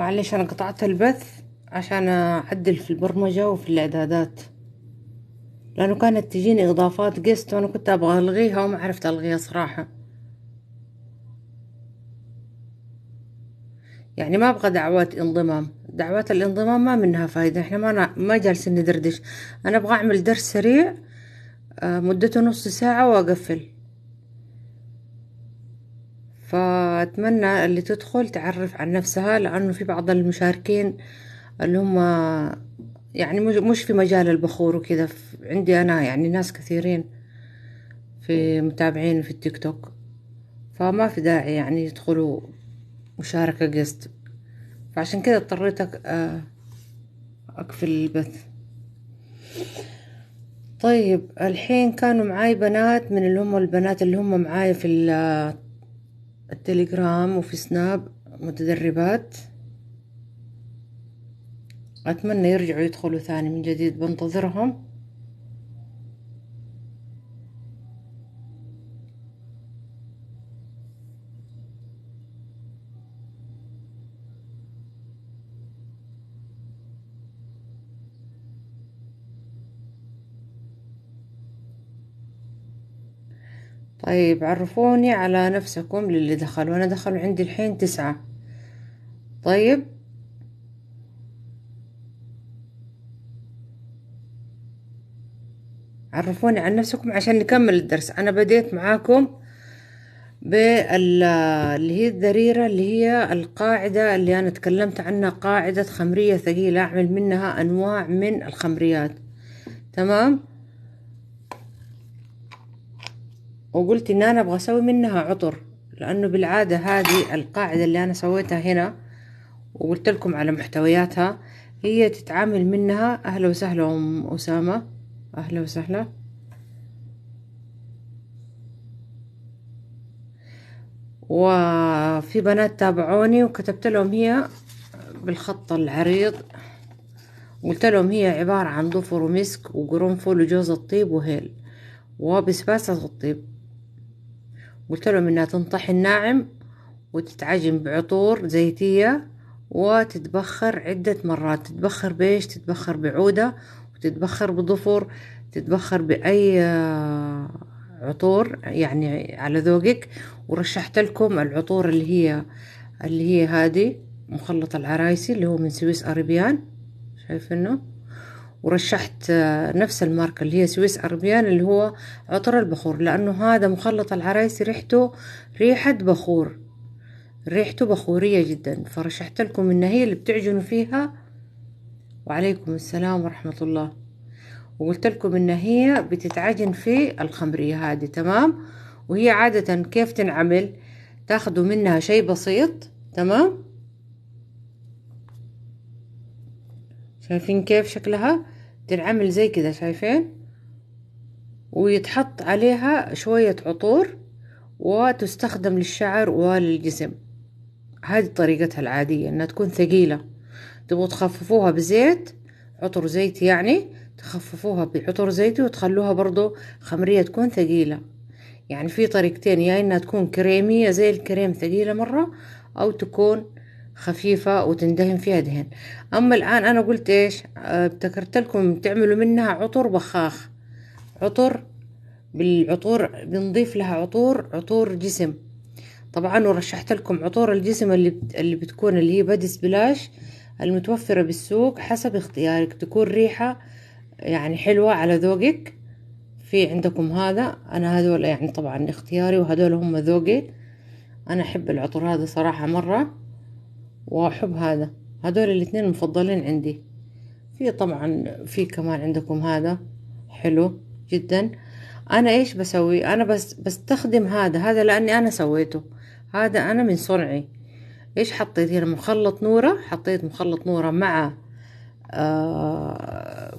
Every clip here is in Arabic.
معلش انا قطعت البث عشان اعدل في البرمجة وفي الاعدادات، لانه كانت تجيني اضافات جست وانا كنت ابغى الغيها وما عرفت الغيها صراحة. يعني ما ابغى دعوات انضمام، دعوات الانضمام ما منها فايدة، احنا ما جالسين ندردش. انا ابغى اعمل درس سريع، مدته نص ساعة واقفل. فاتمنى اللي تدخل تعرف عن نفسها، لانه في بعض المشاركين اللي هم يعني مش في مجال البخور وكذا. عندي انا يعني ناس كثيرين في متابعين في التيك توك، فما في داعي يعني يدخلوا مشاركة قسط. فعشان كده اضطريت اقفل البث. طيب الحين كانوا معاي بنات من اللي هم البنات اللي هم معاي في التليجرام وفي سناب، متدربات. اتمنى يرجعوا يدخلوا ثاني من جديد، بنتظرهم. طيب عرفوني على نفسكم للي دخلوا. انا دخلوا عندي الحين 9. طيب عرفوني عن نفسكم عشان نكمل الدرس. انا بديت معاكم اللي هي الذريرة، اللي هي القاعدة اللي انا تكلمت عنها، قاعدة خمرية ثقيلة اعمل منها انواع من الخمريات. تمام. وقلت ان انا ابغى اسوي منها عطر، لانه بالعادة هذه القاعدة اللي انا سويتها هنا وقلت لكم على محتوياتها، هي تتعامل منها. اهلا وسهلا ام اسامة، اهلا وسهلا. وفي بنات تابعوني وكتبت لهم هي بالخط العريض، قلت لهم هي عبارة عن ظفر ومسك وقرنفل وجوز الطيب وهيل وبسباسة الطيب. قلت لهم انها تنطحن ناعم وتتعجن بعطور زيتية وتتبخر عدة مرات. تتبخر بإيش؟ تتبخر بعودة، وتتبخر بظفر، تتبخر بأي عطور يعني على ذوقك. ورشحت لكم العطور اللي هي هذه مخلط العرايسي اللي هو من سويس أربيان، شايفينه؟ ورشحت نفس الماركة اللي هي سويس أربيان اللي هو عطر البخور، لأنه هذا مخلط العرايسي ريحته ريحة بخور، ريحته بخورية جدا. فرشحت لكم إن هي اللي بتعجنوا فيها. وعليكم السلام ورحمة الله. وقلت لكم إن هي بتتعجن في الخمرية هذه. تمام. وهي عادة كيف تنعمل؟ تاخدوا منها شيء بسيط. تمام. شايفين كيف شكلها؟ تنعمل زي كده، شايفين؟ ويتحط عليها شوية عطور وتستخدم للشعر وللجسم. هذه طريقتها العادية، انها تكون ثقيلة. تبغوا تخففوها بزيت، عطر زيتي يعني، تخففوها بعطر زيتي وتخلوها برضو خمرية تكون ثقيلة. يعني في طريقتين، يا انها تكون كريمية زي الكريم ثقيلة مرة، او تكون خفيفة وتندهن فيها دهن. اما الان انا قلت ايش؟ ابتكرت لكم تعملوا منها عطر بخاخ، عطر بالعطور بنضيف لها عطور جسم. طبعا ورشحت لكم عطور الجسم اللي بتكون اللي هي بادي سبلاش المتوفرة بالسوق حسب اختيارك، تكون ريحة يعني حلوة على ذوقك. في عندكم هذا، انا هذول يعني طبعا اختياري وهذول هم ذوقي. انا احب العطر هذا صراحة مرة، واحب هذا. هذول الاثنين المفضلين عندي. في طبعا في كمان عندكم هذا حلو جدا. انا ايش بسوي؟ انا بس بستخدم هذا لاني انا سويته، هذا انا من صنعي. ايش حطيت هنا؟ مخلط نورة، حطيت مخلط نورة مع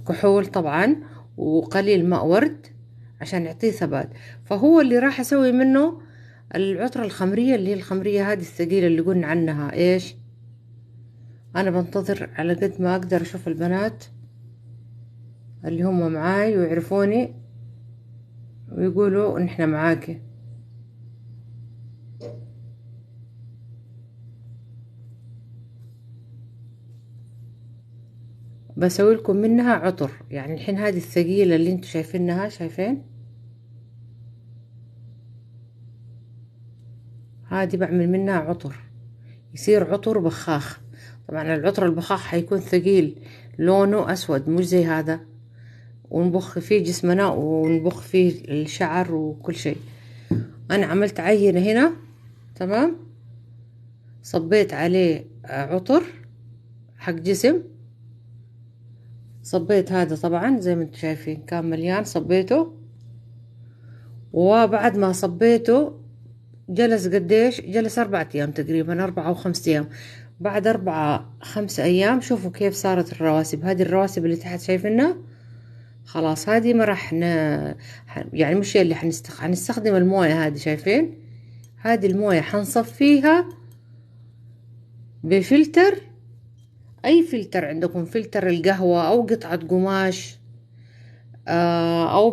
كحول طبعا وقليل ماء ورد عشان يعطيه ثبات. فهو اللي راح اسوي منه العطرة الخمرية، اللي هي الخمرية هذه الثقيلة اللي قلنا عنها. ايش؟ انا بنتظر على قد ما اقدر اشوف البنات اللي هم معاي ويعرفوني ويقولوا ان احنا معاكي. بسوي لكم منها عطر. يعني الحين هذه الثقيلة اللي انتوا شايفينها، شايفين هذه بعمل منها عطر، يصير عطر بخاخ. طبعا العطر البخاخ حيكون ثقيل، لونه اسود مش زي هذا، ونبخ فيه جسمنا ونبخ فيه الشعر وكل شيء. انا عملت عينة هنا، تمام، صبيت عليه عطر حق جسم. صبيت هذا طبعا زي ما انتم شايفين كان مليان، صبيته. وبعد ما صبيته جلس قديش؟ جلس 4 أيام تقريبا، 4 أو 5 أيام. بعد 4 5 أيام شوفوا كيف صارت الرواسب. هذه الرواسب اللي تحت شايفينها، خلاص هذه ما راح يعني مش هي اللي حنستخدم الموية هذه، شايفين؟ هذه الموية حنصفيها بفلتر، أي فلتر عندكم، فلتر القهوة أو قطعة قماش، أو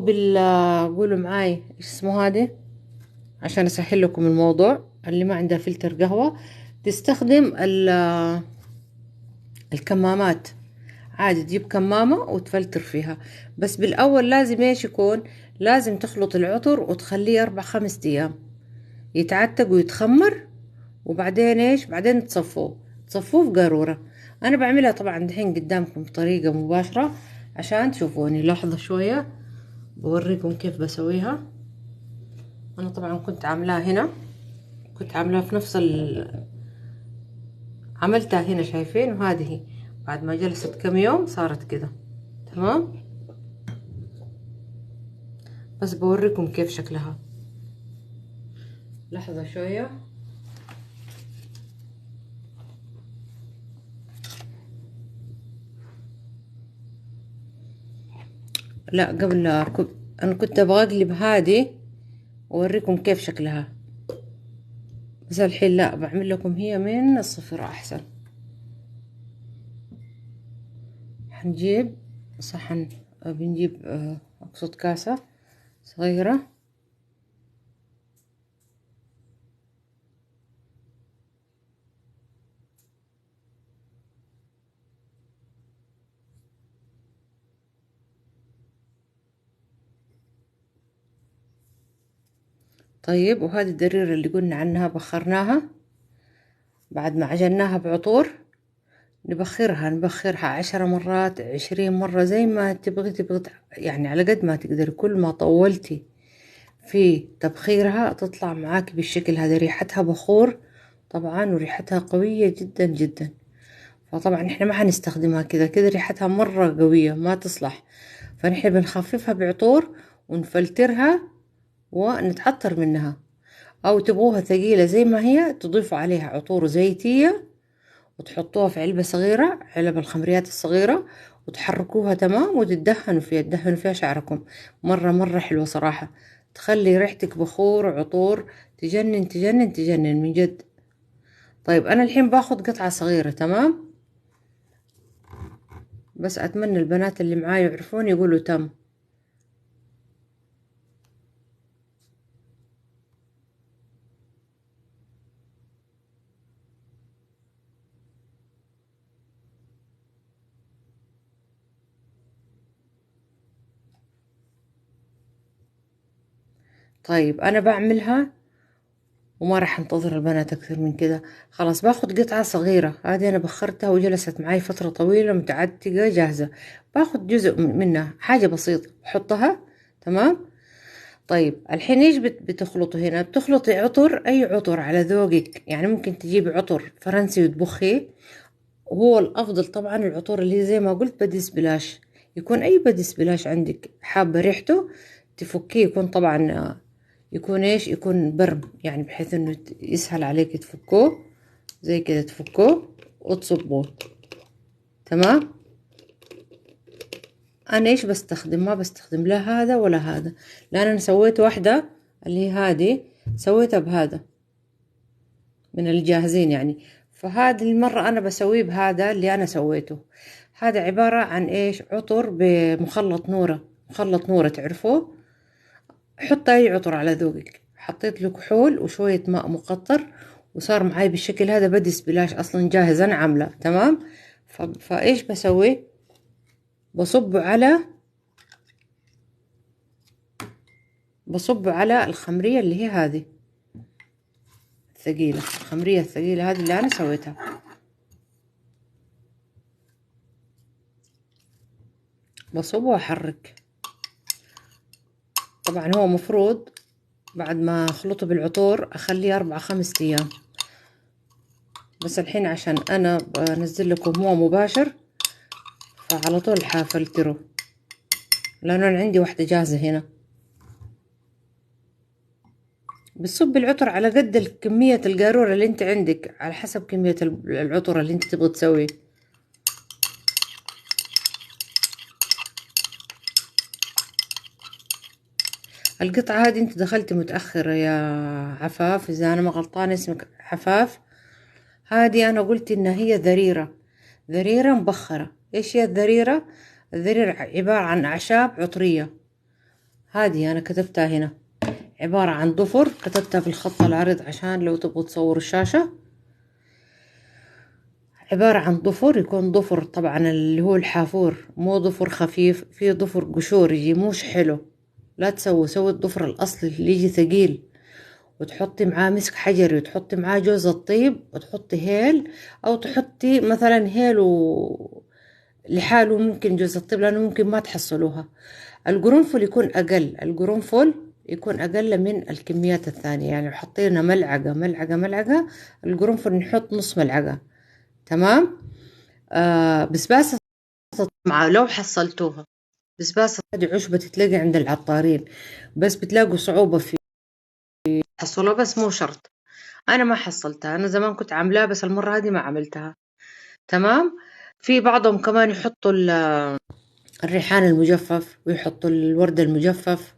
قولوا معاي إيش اسمه هذه عشان أسهل لكم الموضوع. اللي ما عنده فلتر قهوة تستخدم الكمامات، عادي تجيب كمامة وتفلتر فيها. بس بالأول لازم ايش يكون؟ لازم تخلط العطر وتخليه 4 5 أيام يتعتق ويتخمر، وبعدين ايش؟ بعدين تصفوه في قارورة. انا بعملها طبعا دحين قدامكم بطريقة مباشرة عشان تشوفوني. لحظة شوية بوريكم كيف بسويها. انا طبعا كنت عاملاها هنا، كنت عاملاها في نفس عملتها هنا شايفين، وهذه بعد ما جلست كم يوم صارت كده، تمام. بس بوريكم كيف شكلها. لحظة شوية. لا قبل انا كنت ابغى اقلب هذه واوريكم كيف شكلها، بس الحين لا، بعمل لكم هي من الصفر احسن. حنجيب صحن، بنجيب اقصد كاسة صغيرة. طيب وهذه الدريرة اللي قلنا عنها بخرناها، بعد ما عجناها بعطور نبخرها 10 مرات 20 مرة زي ما تبغي يعني على قد ما تقدر. كل ما طولتي في تبخيرها تطلع معاك بالشكل هذا. ريحتها بخور طبعا، وريحتها قوية جدا جدا. فطبعا احنا ما حنستخدمها كذا كذا، ريحتها مرة قوية ما تصلح. فنحن بنخففها بعطور ونفلترها ونتعطر منها. او تبغوها ثقيلة زي ما هي تضيفوا عليها عطور زيتية وتحطوها في علبة صغيرة، علب الخمريات الصغيرة، وتحركوها تمام وتدهنوا فيها، تدهنوا فيها شعركم. مرة حلوة صراحة، تخلي ريحتك بخور عطور، تجنن تجنن تجنن من جد. طيب انا الحين باخد قطعة صغيرة، تمام. بس اتمنى البنات اللي معاي يعرفون يقولوا تم. طيب انا بعملها وما راح انتظر البنات اكثر من كده. خلاص باخد قطعة صغيرة، هذه انا بخرتها وجلست معي فترة طويلة متعتقة جاهزة. باخد جزء منها حاجة بسيطة بحطها، تمام. طيب الحين ايش بتخلطوا هنا؟ بتخلطي عطر، اي عطر على ذوقك. يعني ممكن تجيبي عطر فرنسي وتبخيه، وهو الافضل طبعا العطور اللي هي زي ما قلت بدي سبلاش. يكون اي بدي سبلاش عندك حابة ريحته تفكيه، يكون طبعا يكون ايش؟ يكون برم، يعني بحيث انه يسهل عليك تفكوه زي كده، تفكوه وتصبوه، تمام. انا ايش بستخدم؟ ما بستخدم لا هذا ولا هذا، لان انا سويت واحدة اللي هي هذه، سويتها بهذا من الجاهزين يعني. فهذه المرة انا بسويه بهذا اللي انا سويته. هذا عبارة عن ايش؟ عطر بمخلط نورة، مخلط نورة تعرفوه. حط اي عطر على ذوقك. حطيت له كحول وشوية ماء مقطر وصار معي بالشكل هذا. بدي سبلاش اصلا جاهز انا عاملة، تمام. فايش بسوي؟ بصبه على الخمرية اللي هي هذه الثقيلة، الخمرية الثقيلة هذه اللي أنا سويتها. بصبه وأحرك. طبعا هو مفروض بعد ما أخلطه بالعطور أخليه 4-5 أيام، بس الحين عشان أنا بنزل لكم هو مباشر فعلى طول حافلتره، لأنه أنا عندي واحدة جاهزة هنا. بتصب العطر على قد كمية القارورة اللي انت عندك، على حسب كمية العطر اللي انت تبغى تسويه. القطعة هذه انت دخلتي متأخر يا عفاف، اذا انا ما غلطانة اسمك عفاف. هذه انا قلت انها هي ذريرة مبخرة. ايش هي الذريرة؟ الذريرة عبارة عن اعشاب عطرية. هذه انا كتبتها هنا عبارة عن ضفر، كتبتها بالخط العريض عشان لو تبغوا تصوروا الشاشة. عبارة عن ضفر، يكون ضفر طبعا اللي هو الحافور، مو ضفر خفيف، في ضفر قشور يجي موش حلو. لا سوي الضفر الأصلي اللي يجي ثقيل، وتحطي معاه مسك حجري، وتحطي معاه جوز الطيب، وتحطي هيل، أو تحطي مثلا هيل لحاله، ممكن جوز الطيب لأنه ممكن ما تحصلوها. القرنفل يكون أقل، القرنفل يكون أقل من الكميات الثانية، يعني حطينا ملعقة القرنفل نحط نص ملعقة. تمام. بسباسة مع لو حصلتوها، بسباسة هذه عشبة تتلاقي عند العطارين، بس بتلاقوا صعوبة في حصلها، بس مو شرط. أنا ما حصلتها، أنا زمان كنت عاملاها بس المرة هذه ما عملتها. تمام. في بعضهم كمان يحطوا الريحان المجفف، ويحطوا الورد المجفف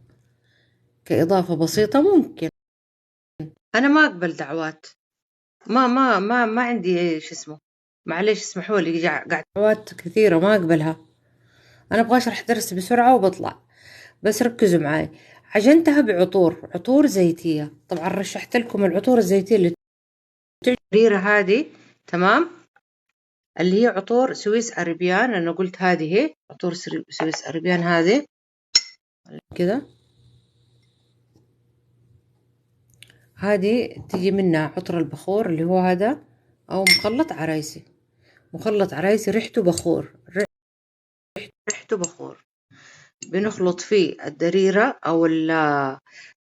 كإضافة بسيطة ممكن. أنا ما أقبل دعوات، ما عندي شو اسمه، معليش اسمحوا لي، قاعد دعوات كثيرة ما أقبلها. أنا أبغى أشرح درس بسرعة وبطلع، بس ركزوا معاي. عجنتها عطور زيتية. طبعا رشحت لكم العطور الزيتية اللي تعجبني هذه. تمام. اللي هي عطور سويس أريبيان، أنا قلت هذه هي عطور سويس أريبيان هذه كذا. هذه تجي منها عطر البخور اللي هو هذا، أو مخلط عرايسي ريحته بخور، ريحته بخور. بنخلط فيه الدريرة أو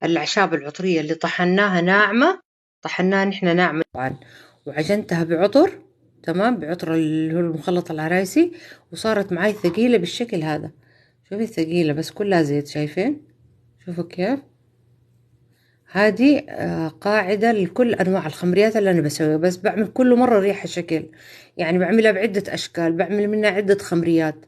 الأعشاب العطرية اللي طحناها ناعمة، طحناها نحن ناعمة طبعا، وعجنتها بعطر. تمام. بعطر اللي هو المخلط العرايسي، وصارت معاي ثقيلة بالشكل هذا. شوفي ثقيلة بس كلها زيت، شايفين؟ شوفوا كيف. هذه قاعدة لكل أنواع الخمريات اللي أنا بسويها، بس بعمل كل مرة ريحة شكل، يعني بعملها بعدة أشكال، بعمل منها عدة خمريات،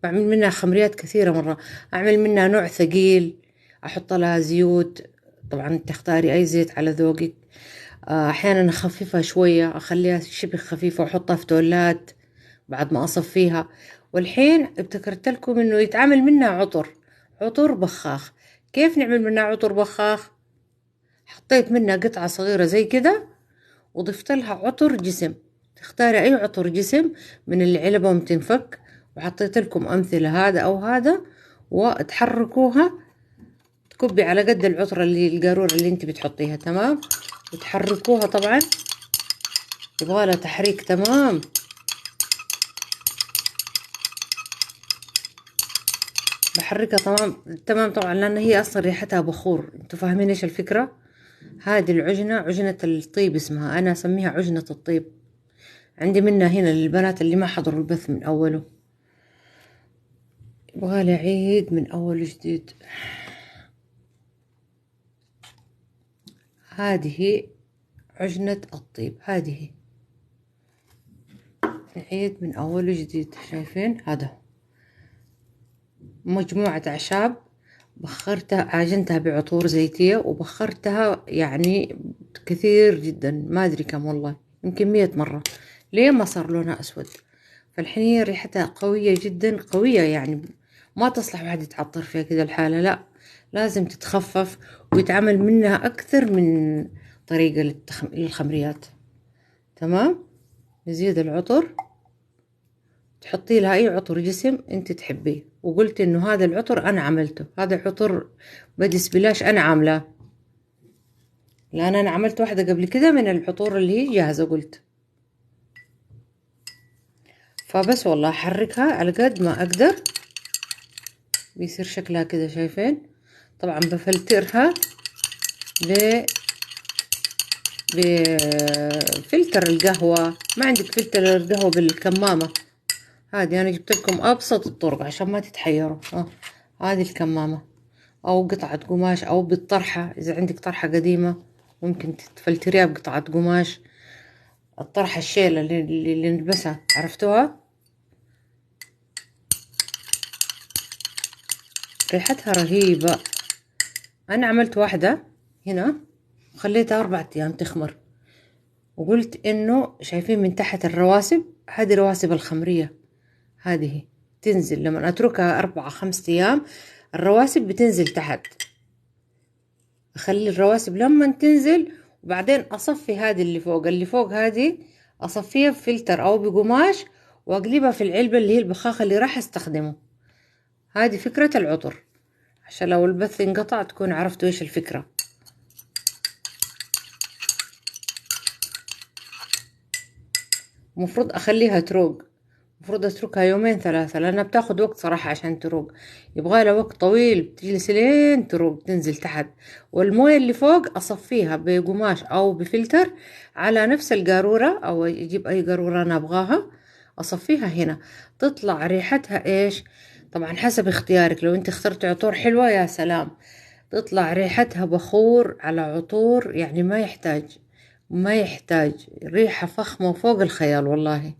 بعمل منها خمريات كثيرة مرة. أعمل منها نوع ثقيل أحط لها زيوت، طبعا تختاري أي زيت على ذوقك. أحيانا أخففها شوية، أخليها شبه خفيفة وأحطها في تولات بعد ما أصفيها. والحين ابتكرت لكم إنه يتعمل منها عطر بخاخ. كيف نعمل منها عطر بخاخ؟ حطيت منها قطعة صغيرة زي كده، وضفت لها عطر جسم. تختاري أي عطر جسم من اللي علبهم تنفك، وحطيت لكم أمثلة هذا أو هذا، وتحركوها. تكبي على قد العطر اللي القارورة اللي انت بتحطيها. تمام. وتحركوها طبعا، يبغالها تحريك تمام. بحركها تمام طبعا، لأن هي أصلا ريحتها بخور. انتوا فاهمين ايش الفكرة؟ هذه العجنة عجنة الطيب اسمها، أنا أسميها عجنة الطيب. عندي منها هنا للبنات اللي ما حضروا البث من أوله. يبغالي أعيد من أول جديد. هذه عجنة الطيب، هذه نعيد من أول جديد. شايفين؟ هذا مجموعة أعشاب بخرتها، عجنتها بعطور زيتية وبخرتها يعني كثير جدا، ما أدري كم والله، يمكن 100 مرة، ليه ما صار لونها أسود. فالحين هي ريحتها قوية جدا، قوية يعني ما تصلح واحد يتعطر فيها كذا الحالة، لا، لازم تتخفف ويتعمل منها أكثر من طريقة للخمريات. تمام. نزيد العطر، تحطي لها اي عطر جسم انت تحبيه. وقلت انه هذا العطر انا عملته، هذا عطر بدي سبلاش انا عاملاه، لان انا عملت واحدة قبل كده من العطور اللي هي جاهزة. قلت فبس والله احركها على قد ما اقدر بيصير شكلها كده، شايفين؟ طبعا بفلترها بفلتر القهوة. ما عندك فلتر القهوة بالكمامة، هذه انا جبت لكم ابسط الطرق عشان ما تتحيروا. هذه الكمامة، او قطعة قماش، او بالطرحة اذا عندك طرحة قديمة ممكن تفلتريها بقطعة قماش. الطرحة الشيلة اللي نلبسها، عرفتوها؟ ريحتها رهيبة. انا عملت واحدة هنا وخليتها 4 ايام تخمر، وقلت انه شايفين من تحت الرواسب، هذه رواسب الخمرية، هذه تنزل لما اتركها 4 5 ايام الرواسب بتنزل تحت. اخلي الرواسب لما تنزل، وبعدين اصفي هذه اللي فوق، اللي فوق هذه اصفيها بفلتر او بقماش، واقلبها في العلبة اللي هي البخاخة اللي راح استخدمه. هذه فكرة العطر، عشان لو البث انقطع تكون عرفتوا ايش الفكرة. مفروض اخليها تروق، مفروض اتركها 2 3 لانها بتاخد وقت صراحة عشان تروق، يبغى لها وقت طويل، بتجلس لين تروق تنزل تحت. والموية اللي فوق اصفيها بقماش او بفلتر على نفس القارورة، او اجيب اي قارورة انا ابغاها اصفيها هنا. تطلع ريحتها ايش؟ طبعا حسب اختيارك، لو انت اخترت عطور حلوة يا سلام، تطلع ريحتها بخور على عطور، يعني ما يحتاج ريحة فخمة فوق الخيال والله.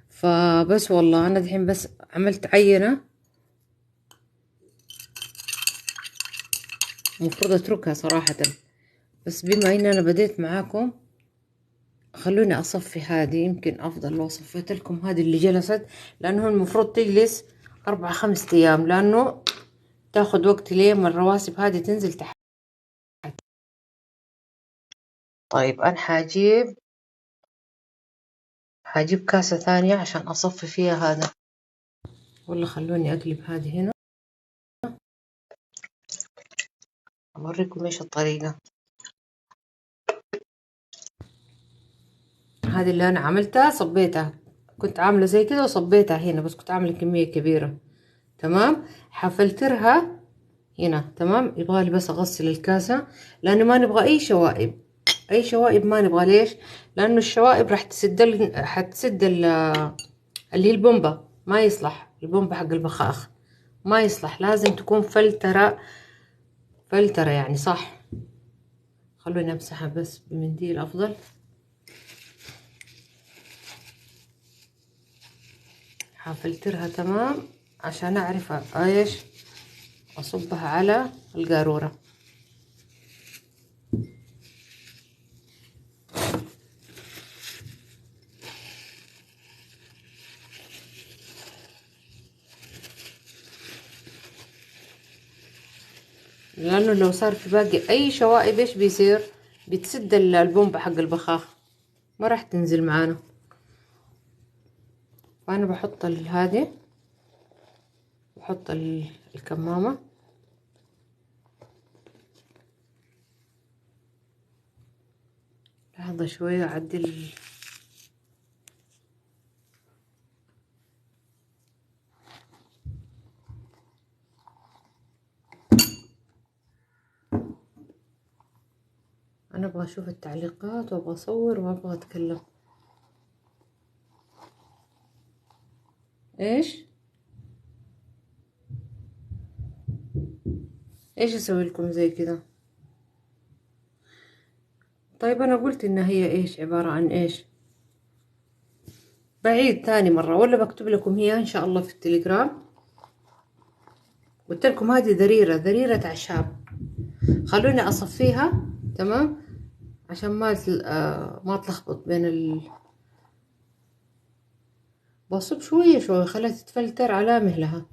فبس والله انا دحين بس عملت عينة، المفروض اتركها صراحة، بس بما ان انا بديت معاكم خلوني اصفي هذه، يمكن افضل لو صفيت لكم هذه اللي جلست، لانه المفروض تجلس 4 5 ايام، لانه تاخد وقت ليه ما الرواسب هذه تنزل تحت. طيب انا حاجيب كاسة ثانية عشان اصفي فيها هذا، ولا خلوني اقلب هذه هنا اوريكم ايش الطريقة. هذه اللي انا عملتها صبيتها، كنت عاملة زي كده وصبيتها هنا، بس كنت عاملة كمية كبيرة. تمام، حفلترها هنا. تمام، يبغالي بس اغسل الكاسة، لانه ما نبغى اي شوائب، اي شوائب ما نبغى. ليش؟ لانه الشوائب راح حتسد اللي هي البومبة، ما يصلح البومبة حق البخاخ، ما يصلح، لازم تكون فلترة يعني صح. خلوني امسحها بس بمنديل افضل. حفلترها تمام عشان اعرف ايش اصبها على القارورة. لانه لو صار في باقي اي شوائب ايش بيصير؟ بتسد البومب حق البخاخ، ما راح تنزل معانا. فانا بحط هذه، بحط الكمامة، لحظة شوية اعدل. انا ابغى اشوف التعليقات وابغى اصور وابغى اتكلم. ايش اسوي لكم زي كذا؟ طيب انا قلت ان هي ايش عبارة عن ايش؟ بعيد ثاني مرة ولا بكتب لكم هي ان شاء الله في التليجرام. قلت لكم هذه ذريرة اعشاب، خلوني اصفيها. تمام، عشان ما تلخبط بين بصب شوية شوية، خليها تتفلتر على مهلها.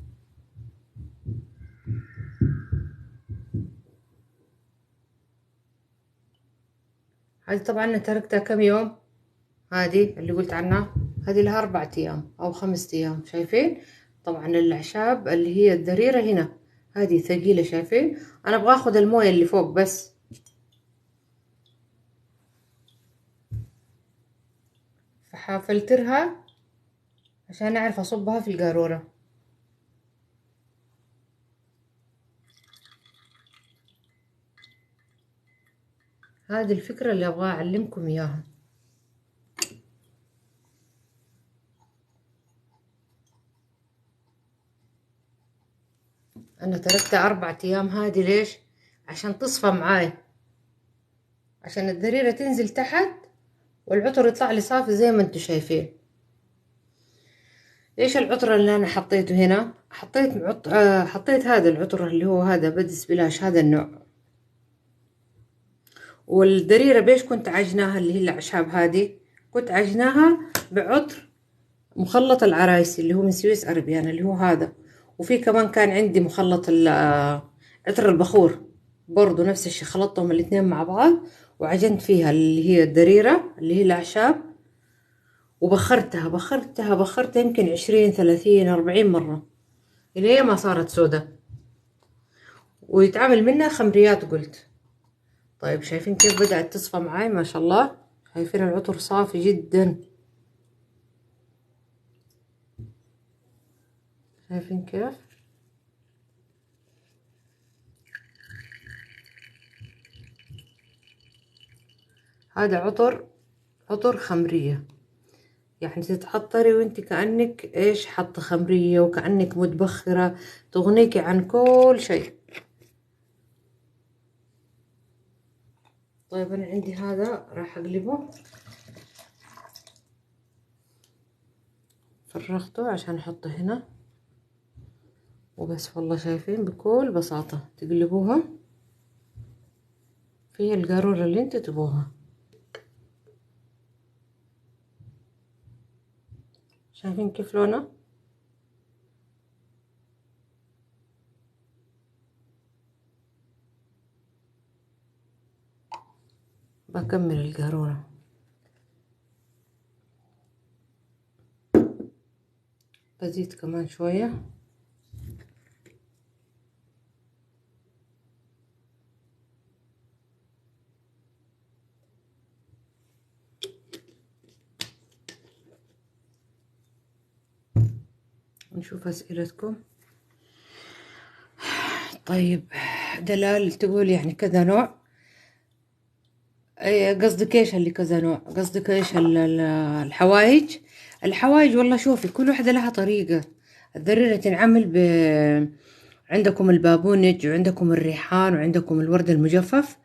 هذه طبعا أنا تركتها كم يوم، هذه اللي قلت عنها هذه لها 4 أيام أو 5 أيام. شايفين؟ طبعا الأعشاب اللي هي الدريرة هنا هذه ثقيلة. شايفين؟ أنا أبغى أخذ الموية اللي فوق بس، فحفلترها عشان أعرف أصبها في القارورة. هذه الفكرة اللي أبغى أعلمكم إياها. أنا تركتها 4 أيام. هذه ليش؟ عشان تصفى معاي، عشان الدريرة تنزل تحت والعطر يطلع لي صافي زي ما انتوا شايفين. ايش العطر اللي انا حطيته هنا؟ حطيت هذا العطر اللي هو هذا بدس بلاش، هذا النوع. والدريرة بيش كنت عجناها، اللي هي الأعشاب هذه كنت عجناها بعطر مخلط العرايسي اللي هو من سويس أربيان اللي هو هذا. وفي كمان كان عندي مخلط عطر البخور برضو نفس الشي، خلطتهم الاثنين مع بعض وعجنت فيها اللي هي الدريرة اللي هي الأعشاب، وبخرتها يمكن 20 30 40 مرة إلى ما صارت سودة، ويتعمل منها خمريات قلت. طيب شايفين كيف بدأت تصفى معاي؟ ما شاء الله. شايفين العطر صافي جدا؟ شايفين كيف؟ هذا عطر خمرية، يعني تتعطري وانت كأنك ايش حاطة خمرية وكأنك متبخرة، تغنيكي عن كل شيء. طيب انا عندي هذا راح اقلبه، فرغته عشان احطه هنا وبس. والله شايفين بكل بساطة تقلبوها في القارورة اللي انت تبوها. شايفين كيف لونه؟ بكمل القارورة. بزيد كمان شوية. نشوف أسئلتكم. طيب دلال تقول يعني كذا نوع، قصدك ايش اللي كذا نوع؟ قصدك ايش الحوايج؟ الحوايج والله شوفي كل واحدة لها طريقة. الدريرة تنعمل عندكم البابونج وعندكم الريحان وعندكم الورد المجفف،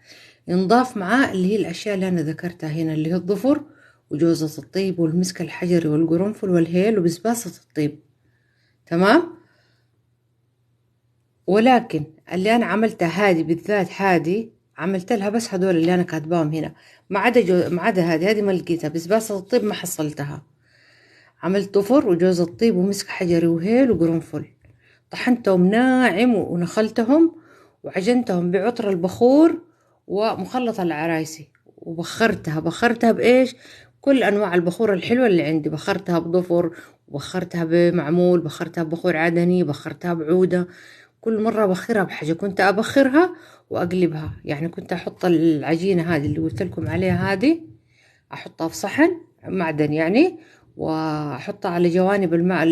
ينضاف معاه اللي هي الأشياء اللي أنا ذكرتها هنا اللي هي الظفر وجوزة الطيب والمسك الحجري والقرنفل والهيل وبسباسة الطيب. تمام. ولكن اللي أنا عملتها هذه بالذات، هذه عملت لها بس هدول اللي أنا كاتباهم هنا، ما عدا هذه ما لقيتها. بسباسة الطيب ما حصلتها. عملت ظفر وجوز الطيب ومسك حجري وهيل وقرنفل، طحنتهم ناعم ونخلتهم وعجنتهم بعطر البخور ومخلط العرايسي، بخرتها بإيش؟ كل أنواع البخور الحلوة اللي عندي. بخرتها بظفر، وبخرتها بمعمول، بخرتها ببخور عدني، بخرتها بعودة. كل مرة أبخرها بحاجة. كنت أبخرها وأقلبها، يعني كنت أحط العجينة هذه اللي قلت لكم عليها هذه، أحطها في صحن معدن يعني، وأحطها على جوانب الماء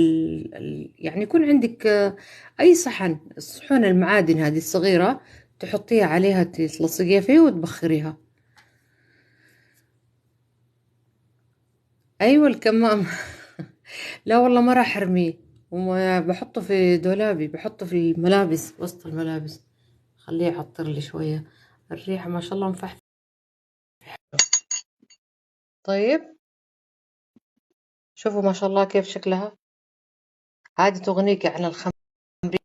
يعني يكون عندك أي صحن، الصحون المعادن هذه الصغيرة تحطيها عليها تلصقيها فيه وتبخريها. أيوة الكمام. لا والله ما راح أرميه، بحطه في دولابي، بحطه في الملابس وسط الملابس، خليه يعطر لي شوية. الريحة ما شاء الله مفحفة. طيب شوفوا ما شاء الله كيف شكلها. هذه تغنيك عن الخمر،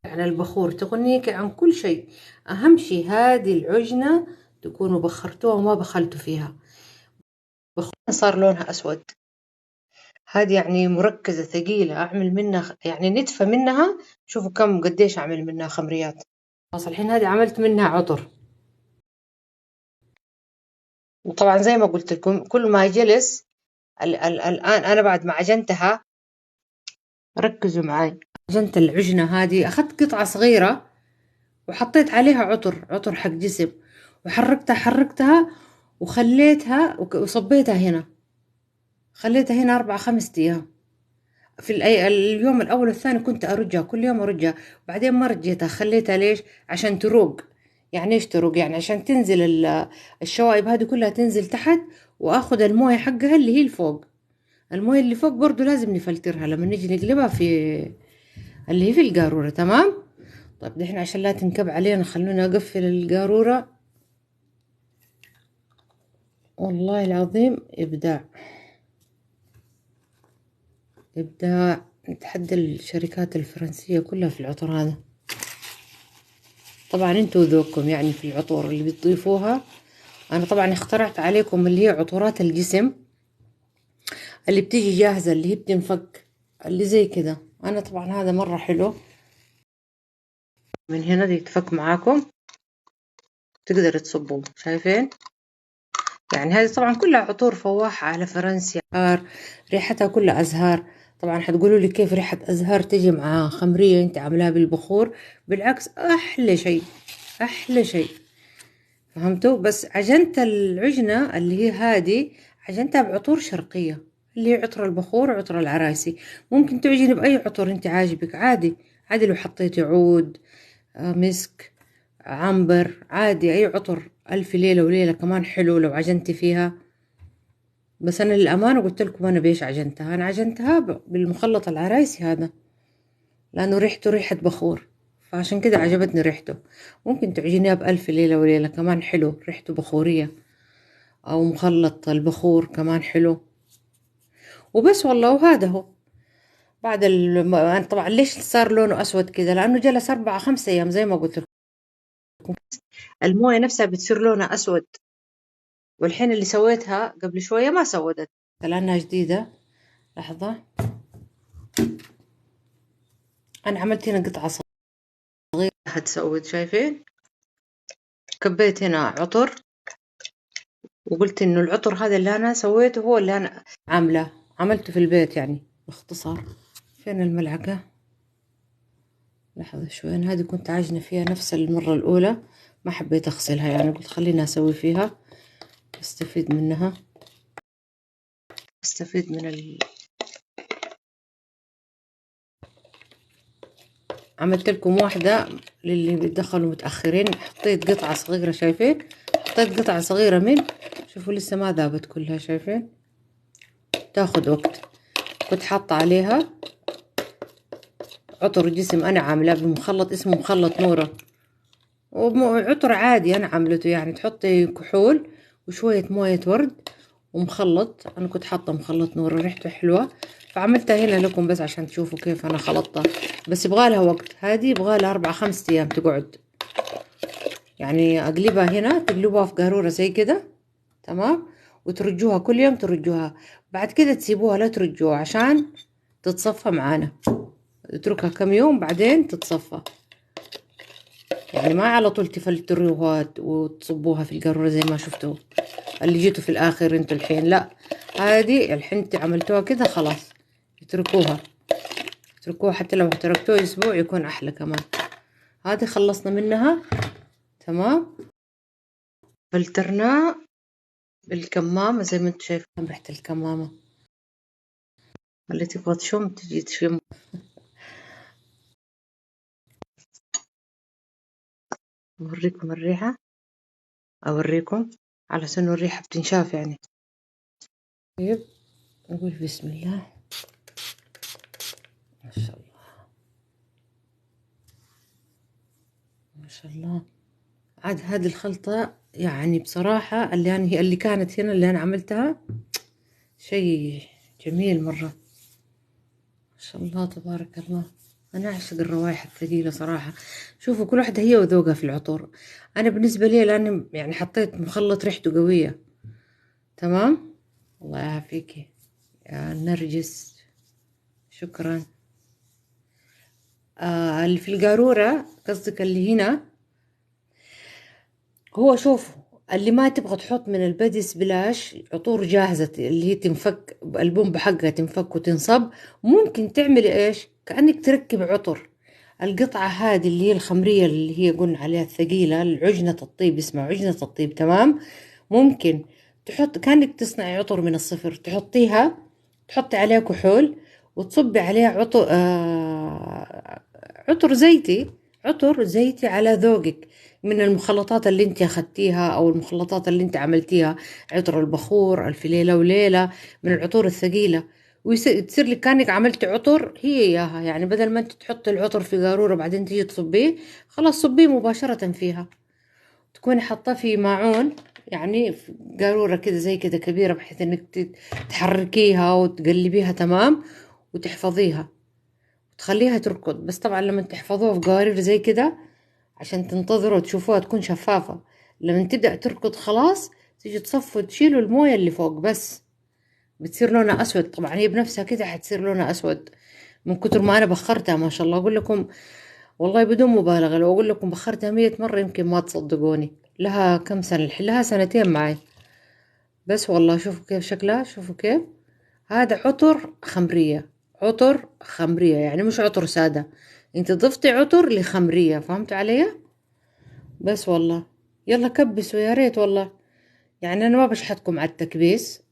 عن البخور، تغنيك عن كل شيء. أهم شيء هذه العجنة تكونوا بخرتوها وما بخلتوا فيها. بخرنا صار لونها أسود. هذه يعني مركزة ثقيلة، أعمل منها يعني نتفة منها. شوفوا كم قديش أعمل منها خمريات. خلاص الحين هذه عملت منها عطر. وطبعا زي ما قلت لكم كل ما جلس الآن أنا بعد ما عجنتها، ركزوا معاي، عجنت العجنة هذه، أخذت قطعة صغيرة وحطيت عليها عطر حق جسم، وحركتها وخليتها وصبيتها هنا، خليتها هنا 4-5 أيام. في اليوم الأول والثاني كنت أرجها كل يوم أرجها، بعدين ما رجيتها، خليتها ليش؟ عشان تروق. يعني إيش تروق؟ يعني عشان تنزل الشوائب هذه كلها تنزل تحت، وآخد الموية حقها اللي هي الفوق. الموية اللي فوق برضو لازم نفلترها لما نيجي نقلبها في اللي هي في القارورة. تمام. طيب دحين عشان لا تنكب علينا خلونا أقفل القارورة. والله العظيم إبداع إبداع، نتحدى الشركات الفرنسية كلها في العطر هذا. طبعا انتوا ذوقكم يعني في العطور اللي بتضيفوها. انا طبعا اخترعت عليكم اللي هي عطورات الجسم اللي بتيجي جاهزة، اللي هي بتنفك، اللي زي كده. انا طبعا هذا مرة حلو، من هنا دي يتفك معاكم، تقدر تصبوه. شايفين؟ يعني هذه طبعا كلها عطور فواحة على فرنسي، ريحتها كلها أزهار. طبعا حتقولوا لي كيف ريحة أزهار تجي مع خمرية انت عاملاها بالبخور؟ بالعكس، أحلى شيء أحلى شيء. فهمتوا؟ بس عجنت العجنة اللي هي هذه، عجنتها بعطور شرقية اللي هي عطر البخور وعطر العرايسي. ممكن تعجني بأي عطر انت عاجبك، عادي عادي. لو حطيتي عود، مسك، عنبر، عادي أي عطر. ألف ليلة وليلة كمان حلو لو عجنتي فيها. بس أنا للأمانة قلت لكم أنا بيش عجنتها. أنا عجنتها بالمخلط العرايسي هذا، لأنه ريحته ريحة بخور، فعشان كده عجبتني ريحته. ممكن تعجنيها بألف ليلة وليلة كمان حلو، ريحته بخورية، أو مخلط البخور كمان حلو. وبس والله. وهذا هو بعد أنا طبعا ليش صار لونه أسود كده؟ لأنه جلس 4-5 أيام زي ما قلت لكم. الموية نفسها بتصير لونها أسود، والحين اللي سويتها قبل شوية ما سودت لأنها جديدة. لحظة، أنا عملت هنا قطعة صغيرة هتسود. شايفين؟ كبيت هنا عطر، وقلت إنه العطر هذا اللي أنا سويته هو اللي أنا عملته في البيت يعني باختصار. فين الملعقة؟ لحظة شوي، أنا هذه كنت عاجنة فيها نفس المرة الأولى، ما حبيت أغسلها يعني، قلت خليني أسوي فيها استفيد منها، استفيد من عملت لكم واحدة للي بيدخلوا متأخرين. حطيت قطعة صغيرة، شايفين؟ حطيت قطعة صغيرة شوفوا لسه ما ذابت كلها. شايفين؟ تاخد وقت. كنت حاطة عليها عطر جسم أنا عاملاه بمخلط اسمه مخلط نورة، وعطر عادي أنا عملته. يعني تحطي كحول وشوية موية ورد ومخلط. أنا كنت حاطة مخلط نورة ريحته حلوة، فعملتها هنا لكم بس عشان تشوفوا كيف أنا خلطتها. بس يبغالها وقت، هذه يبغالها 4-5 أيام تقعد. يعني أقلبها هنا، تقلبوها في قارورة زي كده. تمام. وترجوها كل يوم، ترجوها. بعد كده تسيبوها لا ترجوها عشان تتصفى معانا. اتركها كم يوم بعدين تتصفى. يعني ما على طول تفلتروها وتصبوها في القارورة زي ما شفتوا اللي جيتوا في الآخر انتوا الحين. لا، هذه الحين انتوا عملتوها كده خلاص، اتركوها حتى لو تركتوها أسبوع يكون أحلى كمان. هذه خلصنا منها. تمام. فلترناه بالكمامة زي ما انتوا شايفين ريحة الكمامة. اللي تبغى تشم تجي تشم. أوريكم الريحة، أوريكم على أنه الريحة بتنشاف يعني. طيب نقول بسم الله. ما شاء الله ما شاء الله. عاد هذه الخلطة يعني بصراحة اللي كانت هنا اللي أنا عملتها شيء جميل مرة. ما شاء الله تبارك الله. أنا أعشق الروائح الثقيلة صراحة. شوفوا كل واحدة هي وذوقها في العطور. أنا بالنسبة لي لأني يعني حطيت مخلط ريحته قوية. تمام. الله يعافيكي يا نرجس، شكرا. اللي في القارورة قصدك اللي هنا، هو شوفوا اللي ما تبغى تحط من البادي سبلاش عطور جاهزة اللي هي تنفك، البومب حقها تنفك وتنصب، ممكن تعملي ايش كأنك تركب عطر. القطعة هذه اللي هي الخمرية اللي هي قلنا عليها الثقيلة، العجنة الطيب اسمها عجنة الطيب، تمام. ممكن تحط كأنك تصنعي عطر من الصفر، تحطيها، تحطي عليها كحول وتصبي عليها عطر عطر زيتي، عطر زيتي على ذوقك، من المخلطات اللي انت اخدتيها او المخلطات اللي انت عملتيها، عطر البخور، الف ليلة وليلة، من العطور الثقيلة، وتصير لك كأنك عملتي عطر هي اياها. يعني بدل ما انت تحطي العطر في قارورة بعدين تيجي تصبيه، خلاص صبيه مباشرة فيها. تكوني حاطاه في ماعون، يعني في قارورة كده زي كده كبيرة، بحيث انك تحركيها وتقلبيها تمام، وتحفظيها وتخليها تركض. بس طبعا لما تحفظوها في قوارير زي كده عشان تنتظروا تشوفوها تكون شفافة، لما تبدأ تركض خلاص تيجي تصفوا تشيلوا الموية اللي فوق بس، بتصير لونها أسود. طبعا هي بنفسها كده حتصير لونها أسود من كتر ما أنا بخرتها، ما شاء الله. أقول لكم والله بدون مبالغة، لو أقول لكم بخرتها 100 مرة يمكن ما تصدقوني. لها كم سنة الحين؟ لها سنتين معي. بس والله شوفوا كيف شكلها، شوفوا كيف. هذا عطر خمرية، عطر خمرية يعني مش عطر سادة، انت ضفتي عطر لخمرية، فهمت علي؟ بس والله يلا كبسوا يا ريت والله. يعني انا ما بشحتكم على التكبيس،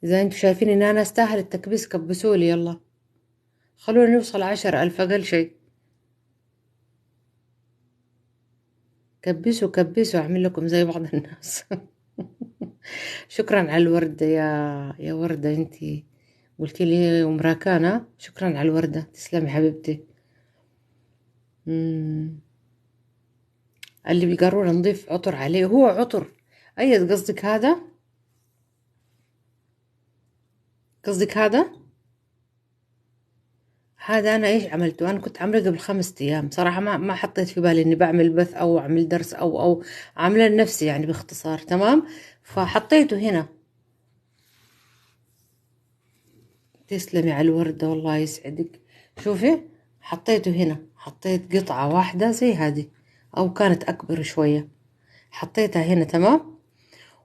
اذا انتوا شايفين ان انا استاهل التكبيس كبسولي يلا، خلونا نوصل 10,000 اقل شيء. كبسوا كبسوا، اعمل لكم زي بعض الناس. شكرا على الوردة يا وردة، انتي قلتي لي ومراكانة، شكرا على الوردة، تسلمي حبيبتي. مم. اللي بيقرروا نضيف عطر عليه، هو عطر اي قصدك هذا؟ قصدك هذا؟ هذا انا ايش عملته، انا كنت عامله قبل 5 ايام صراحه، ما حطيت في بالي اني بعمل بث او اعمل درس او عامله لنفسي يعني باختصار، تمام. فحطيته هنا. تسلمي على الوردة والله يسعدك. شوفي حطيته هنا، حطيت قطعة واحدة زي هذه او كانت اكبر شوية، حطيتها هنا تمام.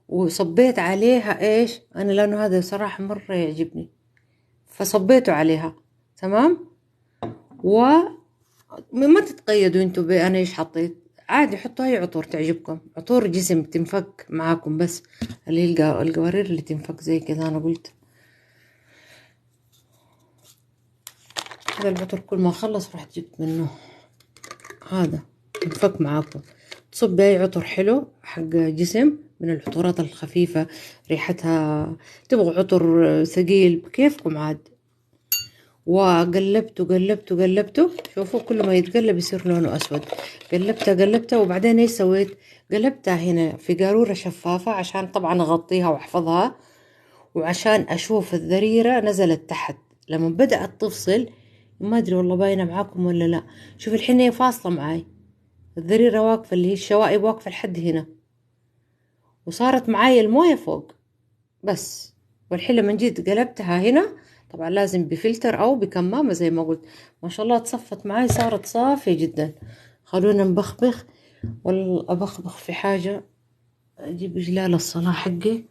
وصبيت عليها ايش، انا لانه هذا صراحة مرة يعجبني فصبيته عليها، تمام. وما تتقيدوا انتوا انا ايش حطيت، عادي حطوا اي عطور تعجبكم، عطور جسم تنفك معاكم، بس اللي هي القوارير اللي تنفك زي كذا انا قلت. هذا العطر كل ما خلص رحت جبت منه هذا ينفك معاكم. تصب اي عطر حلو حق جسم من العطورات الخفيفة ريحتها، تبغوا عطر ثقيل بكيفكم عاد. وقلبته قلبته قلبته، شوفوا كل ما يتقلب يصير لونه اسود. قلبته قلبته وبعدين ايش سويت، قلبتها هنا في قارورة شفافة عشان طبعا اغطيها واحفظها، وعشان اشوف الذريرة نزلت تحت لما بدأت تفصل. ما ادري والله باينة معاكم ولا لا، شوف الحين هي فاصلة معاي، الذريرة واقفة اللي هي الشوائب واقفة لحد هنا، وصارت معاي الموية فوق بس. والحين لما جيت قلبتها هنا، طبعا لازم بفلتر او بكمامة زي ما قلت، ما شاء الله تصفت معاي صارت صافية جدا. خلونا نبخبخ، والله ابخبخ في حاجة، اجيب جلال الصلاة حقي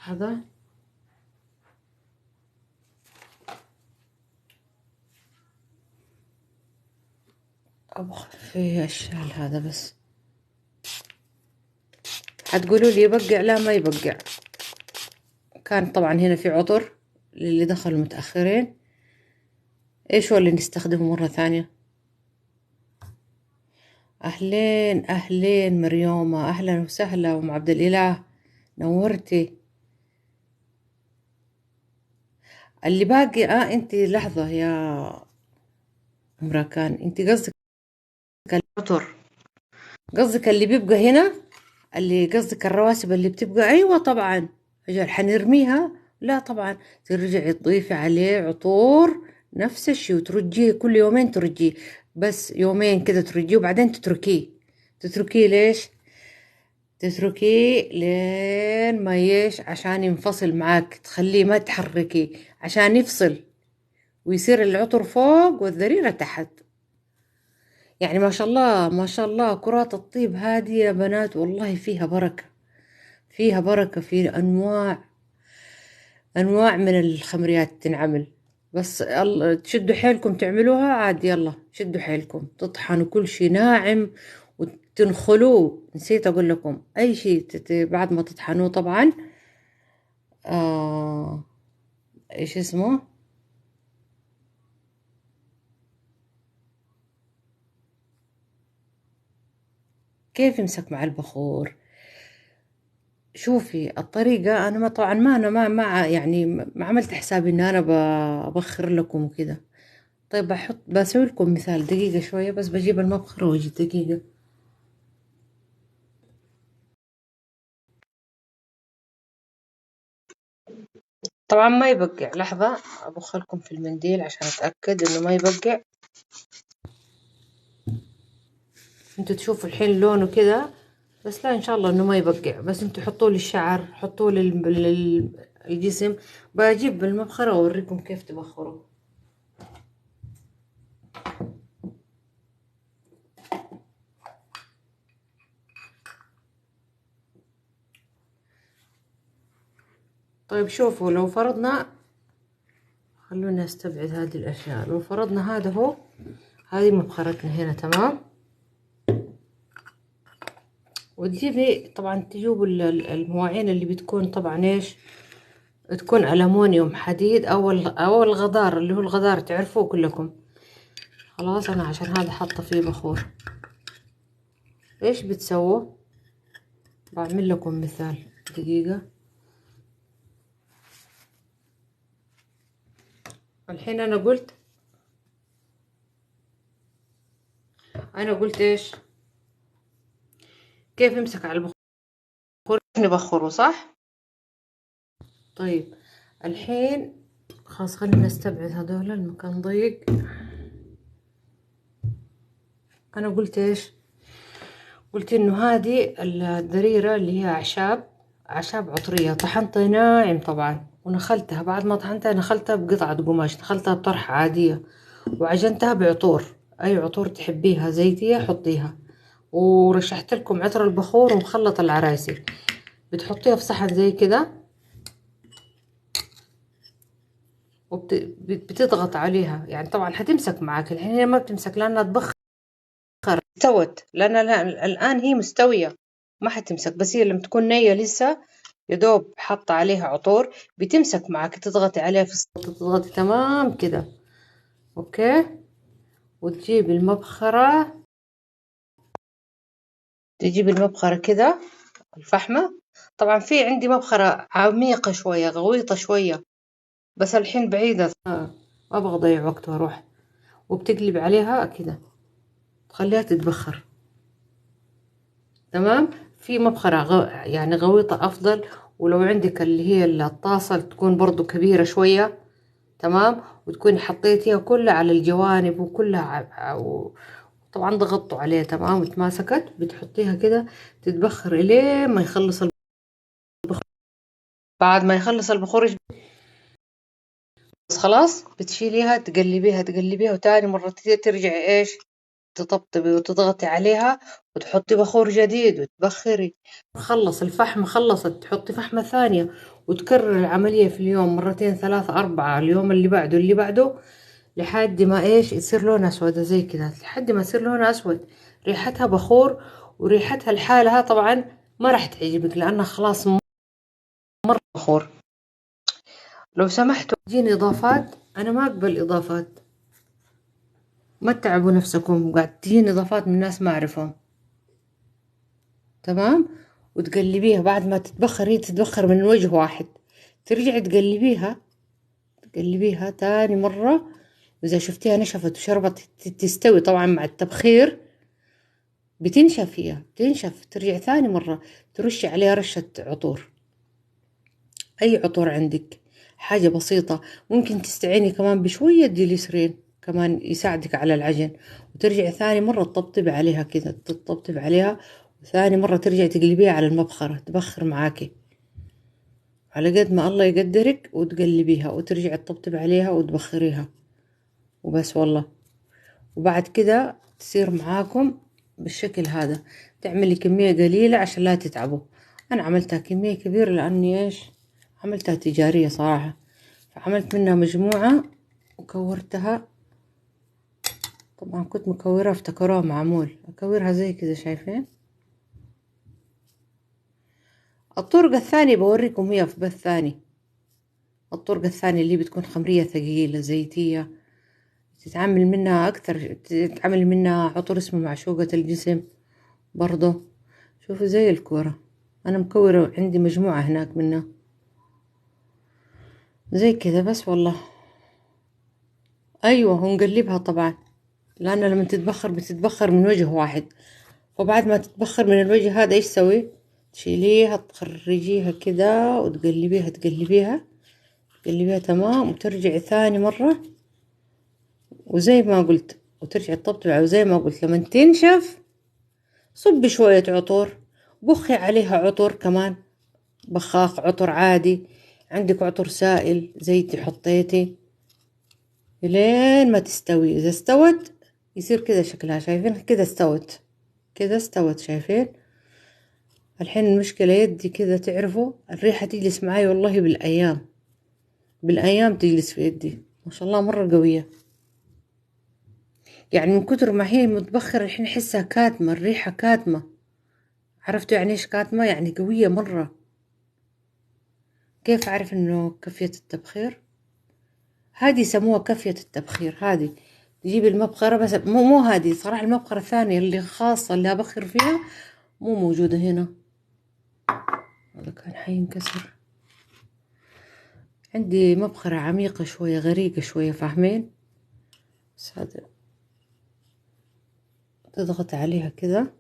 هذا، ابخ في الشال هذا بس. هتقولوا لي يبقع، لا ما يبقع. كان طبعا هنا في عطر للي دخلوا متأخرين، ايش هو اللي نستخدمه مرة ثانية. اهلين اهلين مريومة، اهلا وسهلا ام عبد الاله، نورتي. اللي باقي انتي لحظة يا امراكان، انتي قصدك العطر، قصدك اللي بيبقى هنا، اللي قصدك الرواسب اللي بتبقى، ايوه طبعا. اجل حنرميها؟ لا طبعا، ترجعي تضيفي عليه عطور نفس الشي وترجيه كل يومين، ترجيه بس يومين كده ترجيه وبعدين تتركيه. تتركيه ليش؟ تتركيه لين ما عشان ينفصل معاك، تخليه ما تحركيه عشان يفصل ويصير العطر فوق والذريرة تحت. يعني ما شاء الله ما شاء الله، كرات الطيب هذه يا بنات والله فيها بركة، فيها بركة، في أنواع من الخمريات تنعمل. بس تشدوا حيلكم تعملوها عاد، يلا شدوا حيلكم، تطحنوا كل شي ناعم وتنخلوه. نسيت أقول لكم أي شي بعد ما تطحنوه طبعا. آه إيش اسمه، كيف يمسك مع البخور. شوفي الطريقة، أنا ما طبعا ما أنا ما يعني ما عملت حسابي إن أنا ببخر لكم وكده. طيب بسوي لكم مثال، دقيقة شوية بس بجيب المبخرة وأجي دقيقة. طبعا ما يبقع، لحظة أبخ لكم في المنديل عشان أتأكد إنه ما يبقع. انتوا تشوفوا الحين لونه كده، بس لا إن شاء الله إنه ما يبقع. بس انتوا حطوه للشعر، حطوه للجسم. بجيب بالمبخرة وأوريكم كيف تبخروا. طيب شوفوا، لو فرضنا، خلونا استبعد هذه الاشياء. لو فرضنا هذا هو، هذه مبخرتنا هنا تمام. وتجيبي طبعا، تجيبوا المواعين اللي بتكون طبعا ايش، تكون ألمونيوم حديد او الغدار، اللي هو الغدار تعرفوه كلكم. خلاص انا عشان هذا حاطه فيه بخور. ايش بتسووا، بعمل لكم مثال دقيقة. الحين انا قلت ايش، كيف يمسك على البخور، نبخره صح. طيب الحين خلاص خلينا نستبعد هذول، المكان ضيق. انا قلت ايش، قلت انه هذه الدريرة اللي هي اعشاب عطرية، طحنتها ناعم طبعا، ونخلتها. بعد ما طحنتها نخلتها بقطعة قماش، نخلتها بطرحة عادية، وعجنتها بعطور، اي عطور تحبيها زيتية حطيها. ورشحت لكم عطر البخور ومخلط العرايسي. بتحطيها في صحن زي كده، وبتضغط عليها. يعني طبعا حتمسك معاك، الحين هي ما بتمسك لانها تبخر، استوت لان الان هي مستوية، ما حتمسك. بس هي لما تكون نية لسه يدوب حاطة عليها عطور، بتمسك معاك. تضغطي عليها في الصوت، تضغطي تمام كده. اوكي، وتجيبي المبخرة، تجيبي المبخرة كده الفحمة. طبعا في عندي مبخرة عميقة شوية، غويطة شوية، بس الحين بعيدة، ما ابغى اضيع وقت واروح. وبتقلب عليها كده، تخليها تتبخر تمام. في مبخرة يعني غويطة افضل. ولو عندك اللي هي الطاسة تكون برضو كبيرة شوية تمام، وتكوني حطيتيها كلها على الجوانب وكلها طبعا ضغطوا عليها تمام وتماسكت. بتحطيها كده تتبخر الين ما يخلص البخور. بعد ما يخلص البخور خلاص بتشيليها، تقلبيها وتاني مرة ترجعي ايش، تطبطبي وتضغطي عليها وتحطي بخور جديد وتبخري. خلص الفحم، خلصت تحطي فحمة ثانية، وتكرر العملية في اليوم مرتين ثلاثة أربعة، اليوم اللي بعده اللي بعده، لحد ما ايش يصير لونها اسود زي كده، لحد ما يصير لونها اسود. ريحتها بخور، وريحتها لحالها طبعا ما راح تعجبك لانها خلاص مرة بخور. لو سمحتوا تجيني اضافات، انا ما اقبل اضافات، ما تتعبوا نفسكم قاعد تجيني اضافات من ناس ما اعرفهم تمام. وتقلبيها بعد ما تتبخر، هي تتبخر من وجه واحد، ترجعي تقلبيها تاني مرة. وإذا شفتيها نشفت وشربت تستوي طبعا مع التبخير، بتنشف، هي بتنشف، ترجع ثاني مرة ترشي عليها رشة عطور، أي عطور عندك، حاجة بسيطة. ممكن تستعيني كمان بشوية جليسرين كمان يساعدك على العجن. وترجعي ثاني مرة تطبطبي عليها كذا، تطبطبي عليها، وثاني مرة ترجعي تقلبيها على المبخرة تبخر معاكي على قد ما الله يقدرك، وتقلبيها وترجعي تطبطبي عليها وتبخريها وبس والله. وبعد كده تصير معاكم بالشكل هذا. تعملي كمية قليلة عشان لا تتعبوا. أنا عملتها كمية كبيرة لأني إيش عملتها تجارية صراحة، فعملت منها مجموعة وكورتها. طبعا كنت مكورة افتكروها معمول، أكورها زي كذا شايفين. الطرقة الثانية بوريكم هي في بث ثاني. الطرقة الثانية اللي بتكون خمرية ثقيلة زيتية، تتعمل منها أكثر، تتعمل منها عطر اسمه معشوقة الجسم برضو. شوفوا زي الكورة، أنا مكورة عندي مجموعة هناك منها زي كذا بس والله. أيوة ونقلبها طبعا، لأن لما تتبخر بتتبخر من وجه واحد، وبعد ما تتبخر من الوجه هذا إيش سوي؟ تشيليها تخرجيها كده وتقلبيها تقلبيها تقلبيها تمام، وترجعي ثاني مرة وزي ما قلت وترجعي تطبطبي. وزي ما قلت لما تنشف صبي شوية عطور، بخي عليها عطر كمان، بخاخ عطر عادي، عندك عطر سائل زيتي حطيتي لين ما تستوي. إذا استوت يصير كذا شكلها شايفين، كذا استوت، كذا استوت شايفين. الحين المشكلة يدي كذا، تعرفوا الريحة تجلس معاي والله بالأيام، بالأيام تجلس في يدي ما شاء الله، مرة قوية. يعني من كتر ما هي متبخرة الحين أحسها كاتمة، الريحة كاتمة. عرفتوا يعني إيش كاتمة؟ يعني قوية مرة. كيف أعرف إنه كفية التبخير؟ هذه يسموها كفية التبخير. هذه تجيب المبخرة، بس مو هذه صراحة، المبخرة الثانية اللي خاصة اللي أبخر فيها مو موجودة هنا. هذا كان حينكسر. عندي مبخرة عميقة شوية، غريقة شوية، فاهمين؟ بس هذا تضغط عليها كذا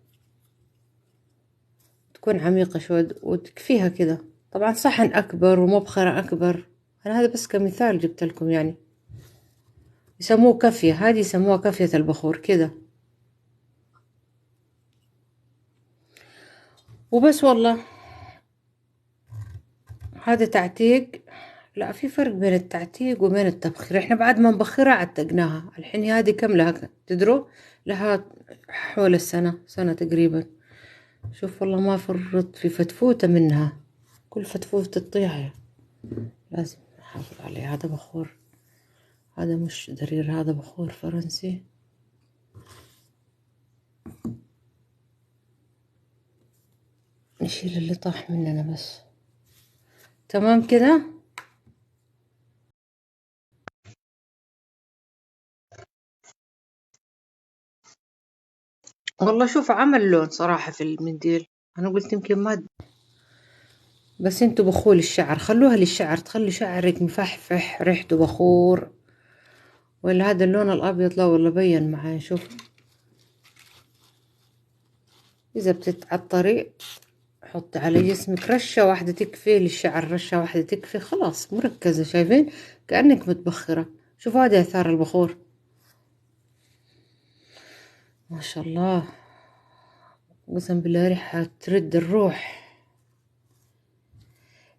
تكون عميقة شوية وتكفيها كذا. طبعا صحن أكبر ومبخرة أكبر، أنا هذا بس كمثال جبت لكم. يعني يسموه كفية، هذه يسموها كفية البخور كذا وبس والله. هذا تعتيق. لا، في فرق بين التعتيق وبين التبخير. احنا بعد ما نبخرها عتقناها. الحين هذه كم لها تدروا؟ لها حول السنة، سنة تقريبا. شوف والله ما فرط في فتفوتة منها، كل فتفوتة تطيح لازم نحافظ عليه. هذا بخور، هذا مش درير، هذا بخور فرنسي. نشيل اللي طاح مننا بس. تمام كده. والله شوف عمل لون صراحة في المنديل. أنا قلت يمكن ما بس انتوا بخول الشعر خلوها للشعر، تخلي شعرك مفحفح ريحته بخور. ولا هذا اللون الأبيض لا والله بين معايا. شوف إذا بتتعطري حطي على جسمك رشة واحدة تكفي، للشعر رشة واحدة تكفي، خلاص مركزة شايفين كأنك متبخرة. شوفوا هذه آثار البخور ما شاء الله، قسم بالله ريحة ترد الروح.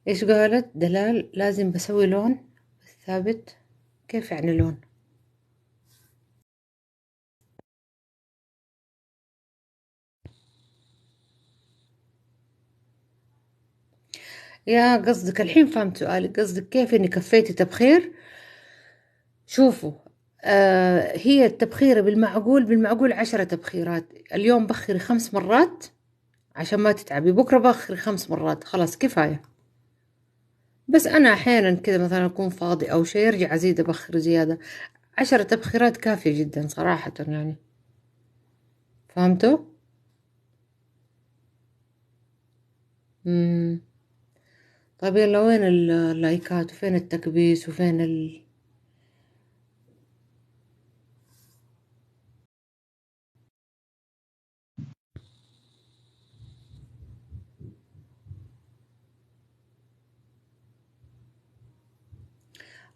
ايش قالت دلال؟ لازم بسوي لون ثابت. كيف يعني لون؟ يا قصدك الحين فهمت سؤالك، قصدك كيف اني كفيتي تبخير. شوفوا هي التبخيرة بالمعقول، بالمعقول 10 تبخيرات. اليوم بخري 5 مرات عشان ما تتعبي، بكرة بخري 5 مرات، خلاص كفاية. بس أنا أحيانا كذا مثلا أكون فاضي أو شيء يرجع أزيد أبخر زيادة. 10 تبخيرات كافية جدا صراحة يعني. فهمتوا؟ مم. طيب يلا، وين اللايكات وفين التكبيس وفين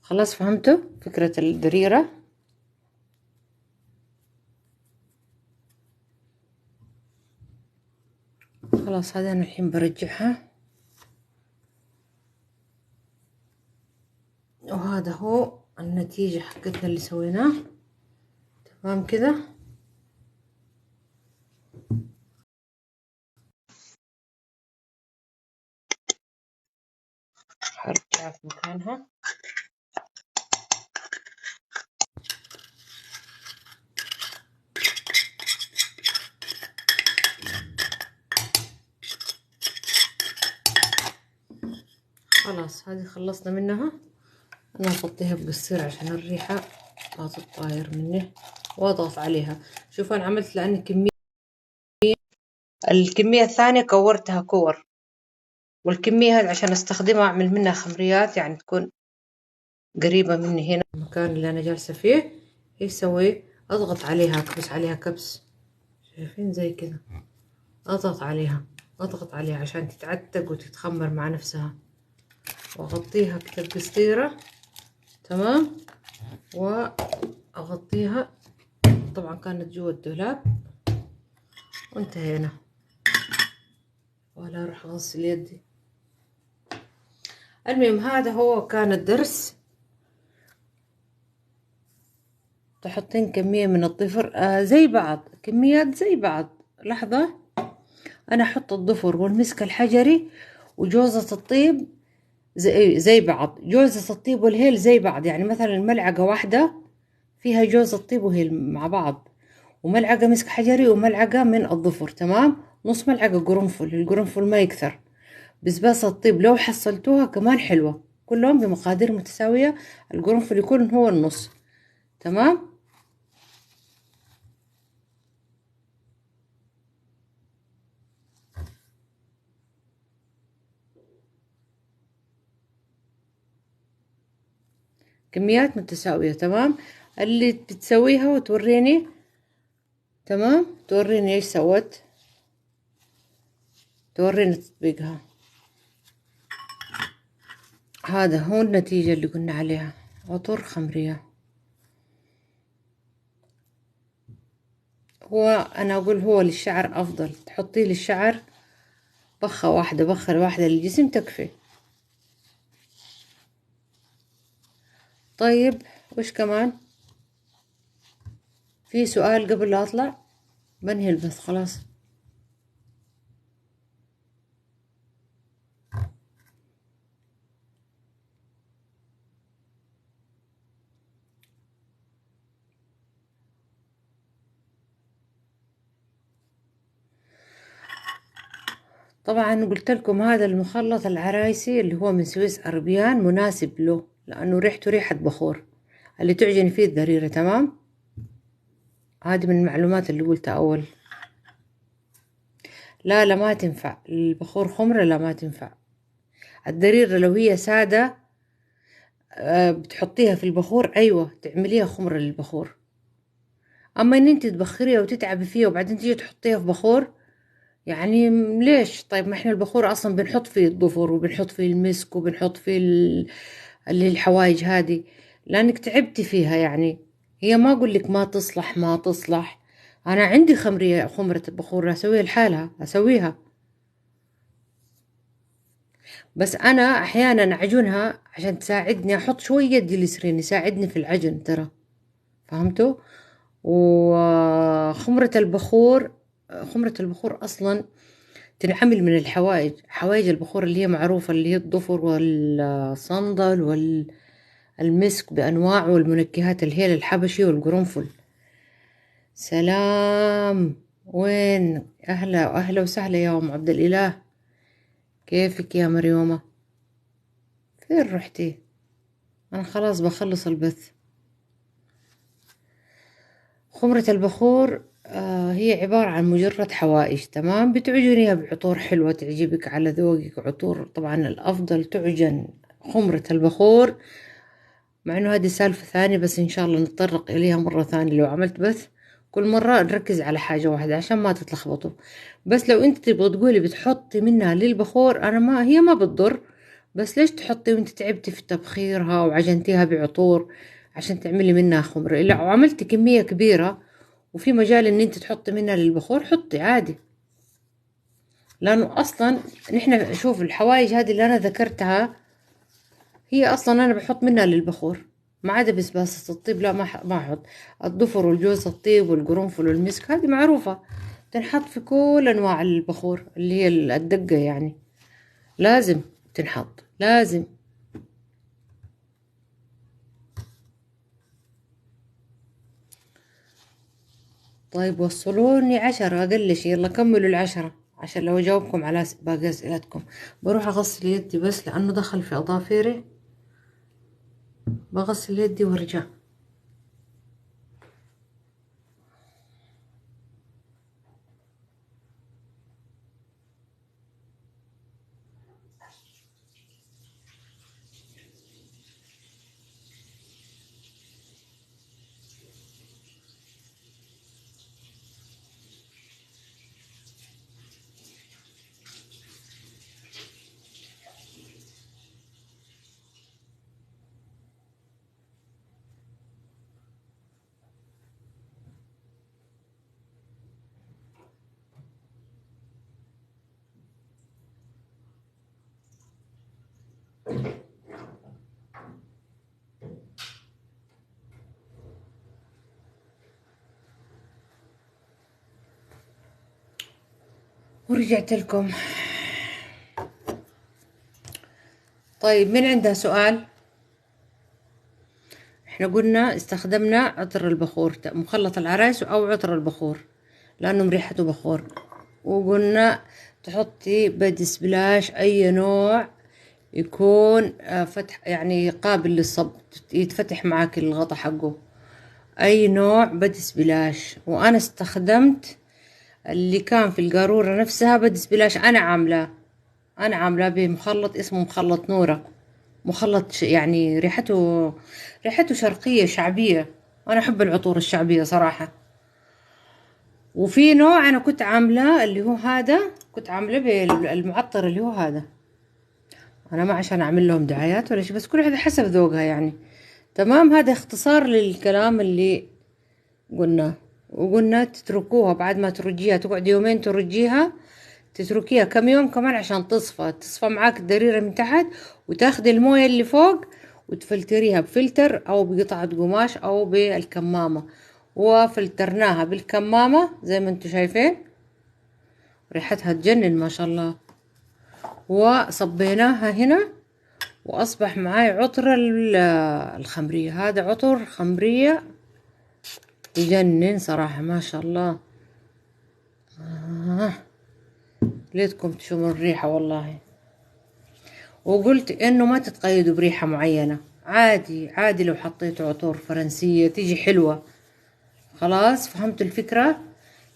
خلاص فهمتوا فكرة الدريرة. خلاص هذا أنا الحين برجعها. وهذا هو النتيجة حقتنا اللي سويناه. تمام كده. هرجعها في مكانها. خلاص هذه خلصنا منها. انا اغطيها بقصير عشان الريحة ما تتطاير مني، واضغط عليها. شوف انا عملت لان الكمية الثانية كورتها كور، والكمية هذه عشان استخدمها اعمل منها خمريات، يعني تكون قريبة مني. هنا المكان اللي انا جالسة فيه ايش سوي؟ اضغط عليها، اكبس عليها كبس، شايفين زي كذا. اضغط عليها عشان تتعتق وتتخمر مع نفسها، واغطيها كده بقصيرة. تمام. واغطيها، طبعا كانت جوا الدولاب، وانتهينا. ولا اروح اغسل يدي. المهم هذا هو كان الدرس. تحطين كمية من الضفر زي بعض، كميات زي بعض. لحظة، انا احط الضفر والمسك الحجري وجوزة الطيب زي بعض. جوزة الطيب والهيل زي بعض، يعني مثلا ملعقة واحدة فيها جوز الطيب وهيل مع بعض، وملعقة مسك حجري وملعقة من الظفر. تمام. نص ملعقة قرنفل، القرنفل ما يكثر. بسباس الطيب لو حصلتوها كمان حلوة، كلهم بمقادير متساوية. القرنفل يكون هو النص. تمام. كميات متساوية. تمام. اللي بتسويها وتوريني. تمام. توريني ايش سوت، توريني تطبيقها. هذا هو النتيجة اللي قلنا عليها، عطور خمرية. هو أنا أقول هو للشعر أفضل، تحطيه للشعر بخة واحدة، بخة واحدة للجسم تكفي. طيب وش كمان؟ في سؤال قبل لا أطلع؟ بنهي البث خلاص. طبعا قلت لكم هذا المخلط العرايسي اللي هو من سويس أربيان مناسب له، لأنه ريحته ريحة بخور. اللي تعجن فيه الضريرة. تمام. هذه من المعلومات اللي قلتها أول. لا ما تنفع البخور خمرة، لا ما تنفع. الضريرة لو هي سادة بتحطيها في البخور، أيوة تعمليها خمرة للبخور. أما إن أنت تبخريها وتتعبي فيها وبعدين تيجي تحطيها في بخور، يعني ليش؟ طيب ما احنا البخور اصلا بنحط فيه الظفر وبنحط فيه المسك وبنحط فيه اللي الحوايج هذه، لانك تعبتي فيها. يعني هي ما اقول لك ما تصلح، ما تصلح. انا عندي خمرة البخور اسويها لحالها، اسويها. بس انا احيانا اعجنها عشان تساعدني، احط شوية يدي اليسرين يساعدني في العجن ترى. فهمتوا؟ وخمرة البخور، خمرة البخور اصلا تنعمل من الحوائج، حوائج البخور اللي هي معروفة، اللي هي الظفر والصندل والمسك بأنواعه، والمنكهات الهيل الحبشي والقرنفل. سلام. وين؟ أهلا وسهلا يا أم عبد الإله، كيفك يا مريومة؟ فين رحتي؟ أنا خلاص بخلص البث. خمرة البخور هي عبارة عن مجرد حوائج. تمام. بتعجنيها بعطور حلوة تعجبك على ذوقك. عطور طبعا الأفضل تعجن خمرة البخور، مع إنه هذه سالفة ثانية، بس إن شاء الله نتطرق إليها مرة ثانية لو عملت بث. كل مرة نركز على حاجة واحدة عشان ما تتلخبطوا. بس لو أنت تبغى تقولي بتحطي منها للبخور، أنا ما هي ما بتضر، بس ليش تحطي وأنت تعبتي في تبخيرها وعجنتيها بعطور عشان تعملي منها خمرة؟ إلا وعملتي كمية كبيرة وفي مجال إن أنت تحطي منها للبخور، حطي عادي. لأنه أصلا نحن شوف الحوايج هذه اللي أنا ذكرتها هي أصلا أنا بحط منها للبخور، ما عدا بسباسة الطيب لا ما أحط. الظفر والجوز الطيب والقرنفل والمسك هذه معروفة تنحط في كل أنواع البخور اللي هي الدقة، يعني لازم تنحط. لازم. طيب وصلوني 10 أقل شي، يلا كملوا ال10 عشان لو أجاوبكم على باقي أسئلتكم. بروح أغسل يدي بس لأنه دخل في أظافيري، بغسل يدي وارجع. ورجعت لكم. طيب مين عنده سؤال؟ احنا قلنا استخدمنا عطر البخور، مخلط العرايس او عطر البخور لانه ريحته بخور. وقلنا تحطي بادي سبلاش اي نوع يكون فتح يعني قابل للصب، يتفتح معاك الغطا حقه، اي نوع بادي سبلاش. وانا استخدمت اللي كان في القارورة نفسها بادي سبلاش، انا عاملاه بمخلط اسمه مخلط نورة، مخلط يعني ريحته شرقية شعبية، وانا احب العطور الشعبية صراحة. وفي نوع انا كنت عاملاه اللي هو هذا، كنت عامله بالمعطر اللي هو هذا. انا ما عشان اعمل لهم دعايات ولا شيء، بس كل واحدة حسب ذوقها يعني. تمام، هذا اختصار للكلام اللي قلناه. وقلنا تتركوها بعد ما ترجيها، تقعد يومين ترجيها، تتركيها كم يوم كمان عشان تصفى معاك الدريرة من تحت، وتاخدي الموية اللي فوق وتفلتريها بفلتر او بقطعة قماش او بالكمامة. وفلترناها بالكمامة زي ما انتم شايفين، ريحتها تجنن ما شاء الله. وصبيناها هنا، واصبح معاي عطر الخمرية. هذا عطر خمرية يجنن صراحة ما شاء الله. ليتكم تشموا الريحة والله. وقلت انه ما تتقيدوا بريحة معينة، عادي عادي لو حطيتوا عطور فرنسية تيجي حلوة. خلاص فهمتوا الفكرة؟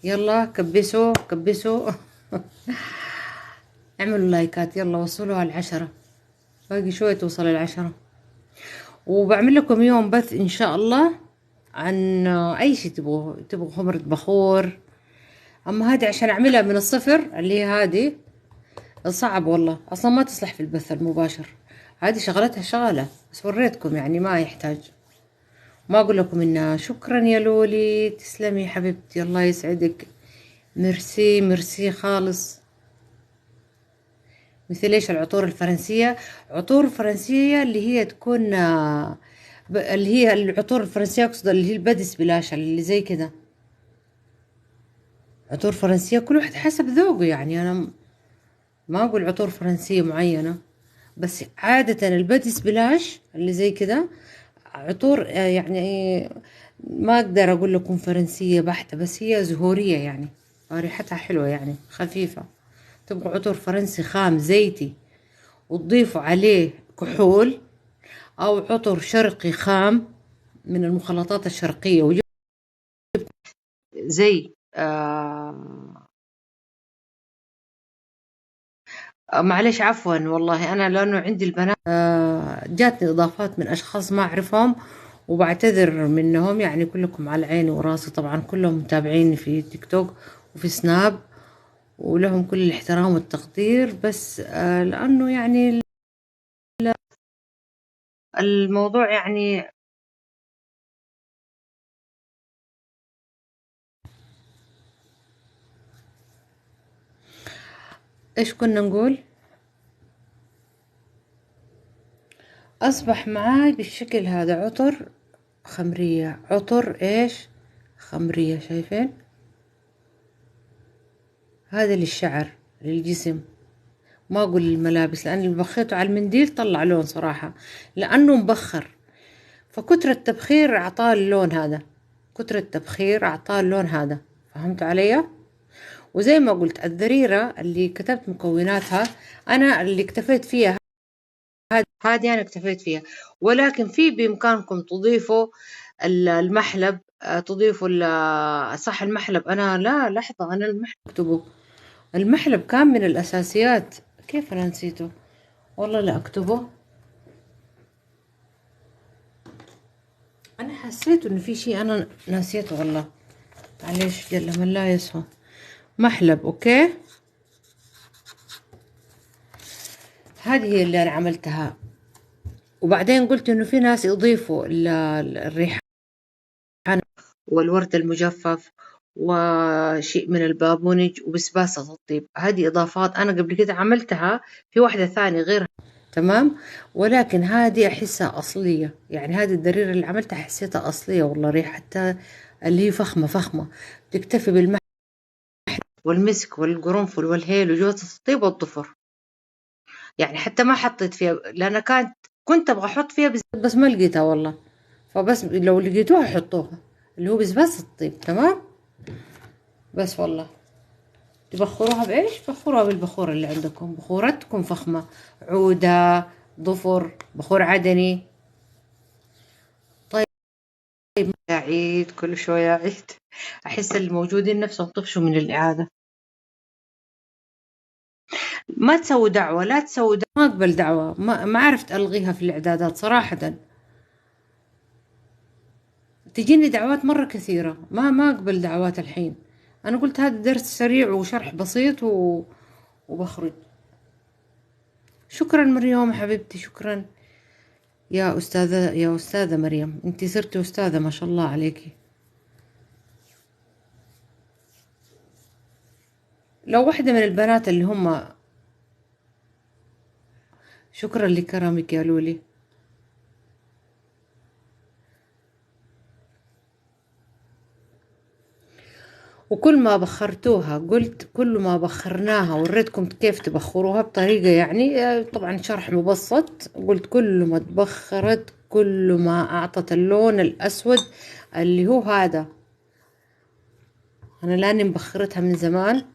يلا كبسوا كبسوا. اعملوا لايكات، يلا وصلوا على 10، باقي شوية توصل ال10. وبعمل لكم يوم بث ان شاء الله عن اي شي تبغوا خمرة بخور. اما هذه عشان اعملها من الصفر اللي هي هذه صعب والله، اصلا ما تصلح في البث المباشر. هذه شغلتها شغلة، بس وريتكم يعني ما يحتاج. ما اقول لكم انها شكرا يا لولي، تسلمي يا حبيبتي الله يسعدك. ميرسي ميرسي خالص. مثل ايش العطور الفرنسية؟ عطور فرنسية اللي هي تكون اللي هي العطور الفرنسية اقصد اللي هي البدس بلاشة اللي زي كده. عطور فرنسية كل واحد حسب ذوقه يعني، انا ما اقول عطور فرنسية معينة، بس عادة البادي سبلاش اللي زي كده عطور يعني ما اقدر اقول لكم فرنسية بحتة، بس هي زهورية يعني، ريحتها حلوة يعني خفيفة. تبغوا عطور فرنسي خام زيتي وتضيفوا عليه كحول، او عطر شرقي خام من المخلطات الشرقية وجبت زي معلش عفوا والله انا لانه عندي البنات جاتني اضافات من اشخاص ما اعرفهم، وبعتذر منهم يعني. كلكم على عيني وراسي طبعا، كلهم متابعيني في تيك توك وفي سناب، ولهم كل الاحترام والتقدير. بس لانه يعني الموضوع يعني ايش كنا نقول. اصبح معاي بالشكل هذا عطر خمرية، عطر ايش خمرية شايفين؟ هذا للشعر للجسم، ما أقول الملابس، لأن اللي بخيته على المنديل طلع لون صراحة، لأنه مبخر، فكتر التبخير أعطاه اللون هذا، كتر التبخير أعطاه اللون هذا. فهمت علي؟ وزي ما قلت الذريرة اللي كتبت مكوناتها أنا اللي اكتفيت فيها، هذه أنا اكتفيت فيها. ولكن في بإمكانكم تضيفوا المحلب، تضيفوا صح المحلب. أنا لا لحظة، أنا المحلب أكتبه، المحلب كان من الأساسيات، كيف أنا نسيته؟ والله لا أكتبه. أنا حسيت إنه في شيء أنا نسيته والله، معليش جل من لا يسهو. محلب، أوكي، هذه هي اللي أنا عملتها. وبعدين قلت إنه في ناس يضيفوا الريحان والورد المجفف وشيء من البابونج وبسباسة الطيب، هذه إضافات أنا قبل كده عملتها في واحدة ثانية غيرها، تمام. ولكن هذه أحسها أصلية، يعني هذه الدريرة اللي عملتها حسيتها أصلية والله، ريحتها اللي هي فخمة فخمة، تكتفي بالمحل والمسك والقرنفل والهيل وجوز الطيب والضفر. يعني حتى ما حطيت فيها، لأن كنت أبغى أحط فيها بس ما لقيتها والله، فبس لو لقيتوها حطوها، اللي هو بس الطيب، تمام. بس والله تبخروها بإيش؟ بخروها بالبخور اللي عندكم، بخورتكم فخمة، عودة، ضفر، بخور عدني. طيب عيد كل شوية عيد، أحس الموجودين نفسهم طفشوا من الإعادة. ما تسووا دعوة، لا تسووا دعوة، ما أقبل دعوة، ما عرفت ألغيها في الإعدادات صراحة، تجيني دعوات مرة كثيرة، ما أقبل دعوات الحين. أنا قلت هذا درس سريع وشرح بسيط وبخرج. شكرا مريم حبيبتي، شكرا يا أستاذة، يا أستاذة مريم، أنتي صرتي أستاذة ما شاء الله عليكي. لو واحدة من البنات اللي هم، شكرا لكرمك يا لولي. وكل ما بخرتوها، قلت كل ما بخرناها وريتكم كيف تبخروها بطريقة، يعني طبعا شرح مبسط، قلت كل ما تبخرت كل ما أعطت اللون الأسود اللي هو هذا. أنا لاني مبخرتها من زمان،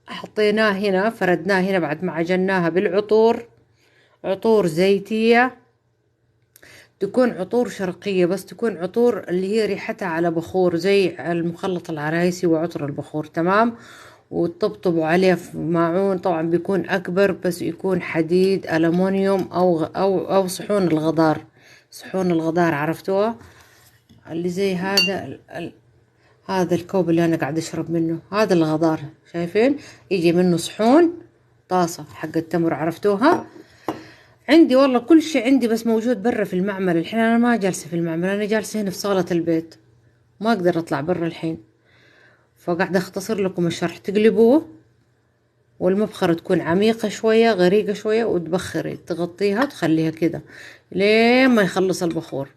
حطيناه هنا، فردناه هنا بعد ما عجناها بالعطور، عطور زيتية، تكون عطور شرقية، بس تكون عطور اللي هي ريحتها على بخور زي المخلط العرايسي وعطر البخور، تمام. وتطبطبوا عليه في ماعون، طبعا بيكون أكبر، بس يكون حديد ألمونيوم أو صحون الغدار، صحون الغدار عرفتوها، اللي زي هذا هذا الكوب اللي أنا قاعد أشرب منه، هذا الغدار، شايفين يجي منه صحون، طاسة حق التمر عرفتوها. عندي والله كل شيء عندي، بس موجود برا في المعمل الحين، أنا ما جالسة في المعمل، أنا جالسة هنا في صالة البيت، ما أقدر أطلع برا الحين، فقاعدة أختصر لكم الشرح. تقلبوه والمبخرة تكون عميقة شوية، غريقة شوية، وتبخري تغطيها وتخليها كده لين ما يخلص البخور.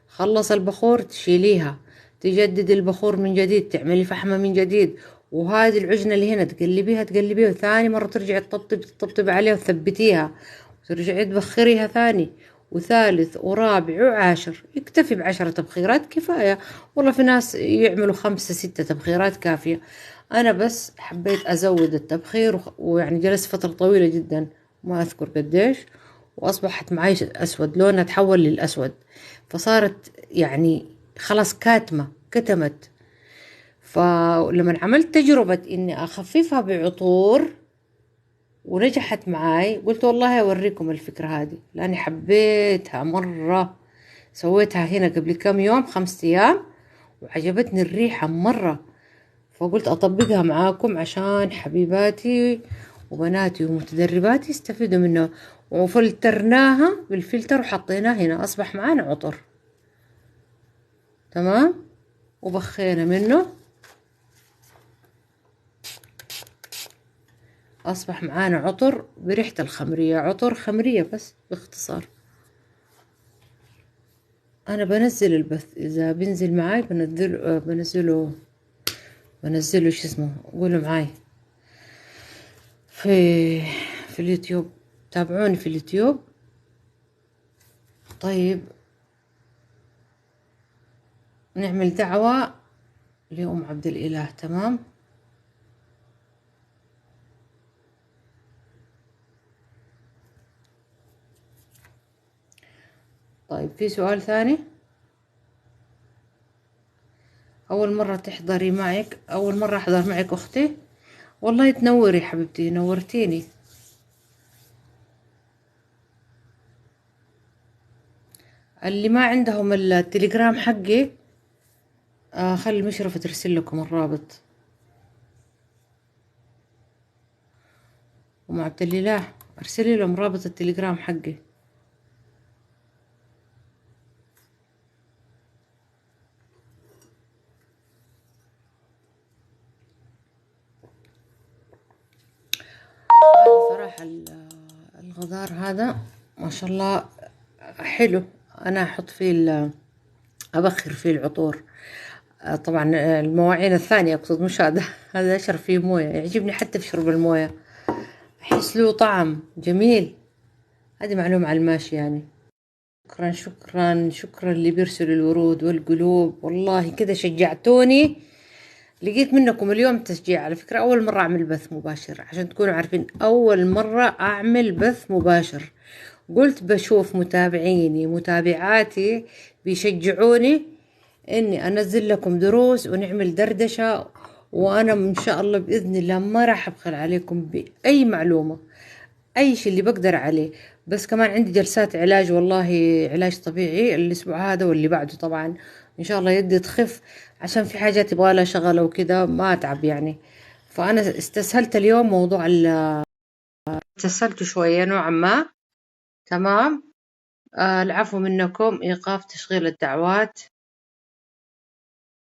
خلص البخور تشيليها، تجدد البخور من جديد، تعملي فحمة من جديد، وهذه العجنة اللي هنا تقلبيها تقلبيها، وثاني مرة ترجعي تطبطبي عليها وتثبتيها، وترجعي تبخريها ثاني وثالث ورابع وعاشر. يكتفي ب10 تبخيرات كفاية والله، في ناس يعملوا 5 6 تبخيرات كافية. أنا بس حبيت أزود التبخير، ويعني جلست فترة طويلة جدا، ما أذكر قديش، وأصبحت معي أسود، لونها تحول للأسود، فصارت يعني خلاص كتمت. فلما عملت تجربة إني أخففها بعطور ونجحت معاي، قلت والله أوريكم الفكرة هذه، لأني حبيتها مرة. سويتها هنا قبل كم يوم، 5 أيام، وعجبتني الريحة مرة، فقلت أطبقها معاكم عشان حبيباتي وبناتي ومتدرباتي يستفيدوا منه. وفلترناها بالفلتر وحطيناه هنا، أصبح معانا عطر، تمام. وبخينا منه، أصبح معانا عطر بريحة الخمرية، عطر خمرية بس باختصار. أنا بنزل البث، إذا بنزل معاي بنزله شو اسمه، قولوا معاي، في في اليوتيوب، تابعوني في اليوتيوب. طيب نعمل دعوة لأم عبد الإله. تمام. طيب في سؤال ثاني. أول مرة تحضري معك، أول مرة أحضر معك أختي. والله تنوري حبيبتي، نورتيني. اللي ما عندهم التليجرام حقي، خلي مشرفة ترسل لكم الرابط. أم عبد الإله أرسلي لهم رابط التليجرام حقي. صراحة الغدار هذا ما شاء الله حلو. أنا أحط فيه أبخر فيه العطور. طبعا المواعين الثانية أقصد، مش هذا. هذا أشرب فيه موية، يعجبني حتى في شرب الموية، أحس له طعم جميل. هذه معلومة على الماشي يعني. شكرا شكرا شكرا اللي بيرسلوا الورود والقلوب، والله كذا شجعتوني. لقيت منكم اليوم تشجيع. على فكرة أول مرة أعمل بث مباشر، عشان تكونوا عارفين، أول مرة أعمل بث مباشر. قلت بشوف متابعيني متابعاتي بيشجعوني إني أنزل لكم دروس ونعمل دردشة، وأنا إن شاء الله بإذن الله ما راح أبخل عليكم بأي معلومة، أي شيء اللي بقدر عليه. بس كمان عندي جلسات علاج، والله علاج طبيعي الأسبوع هذا واللي بعده طبعا إن شاء الله يدي تخف، عشان في حاجات يبغى لها شغلة وكذا ما أتعب يعني. فأنا استسهلت اليوم موضوع استسهلته شوية نوعا ما. تمام. العفو منكم. إيقاف تشغيل الدعوات.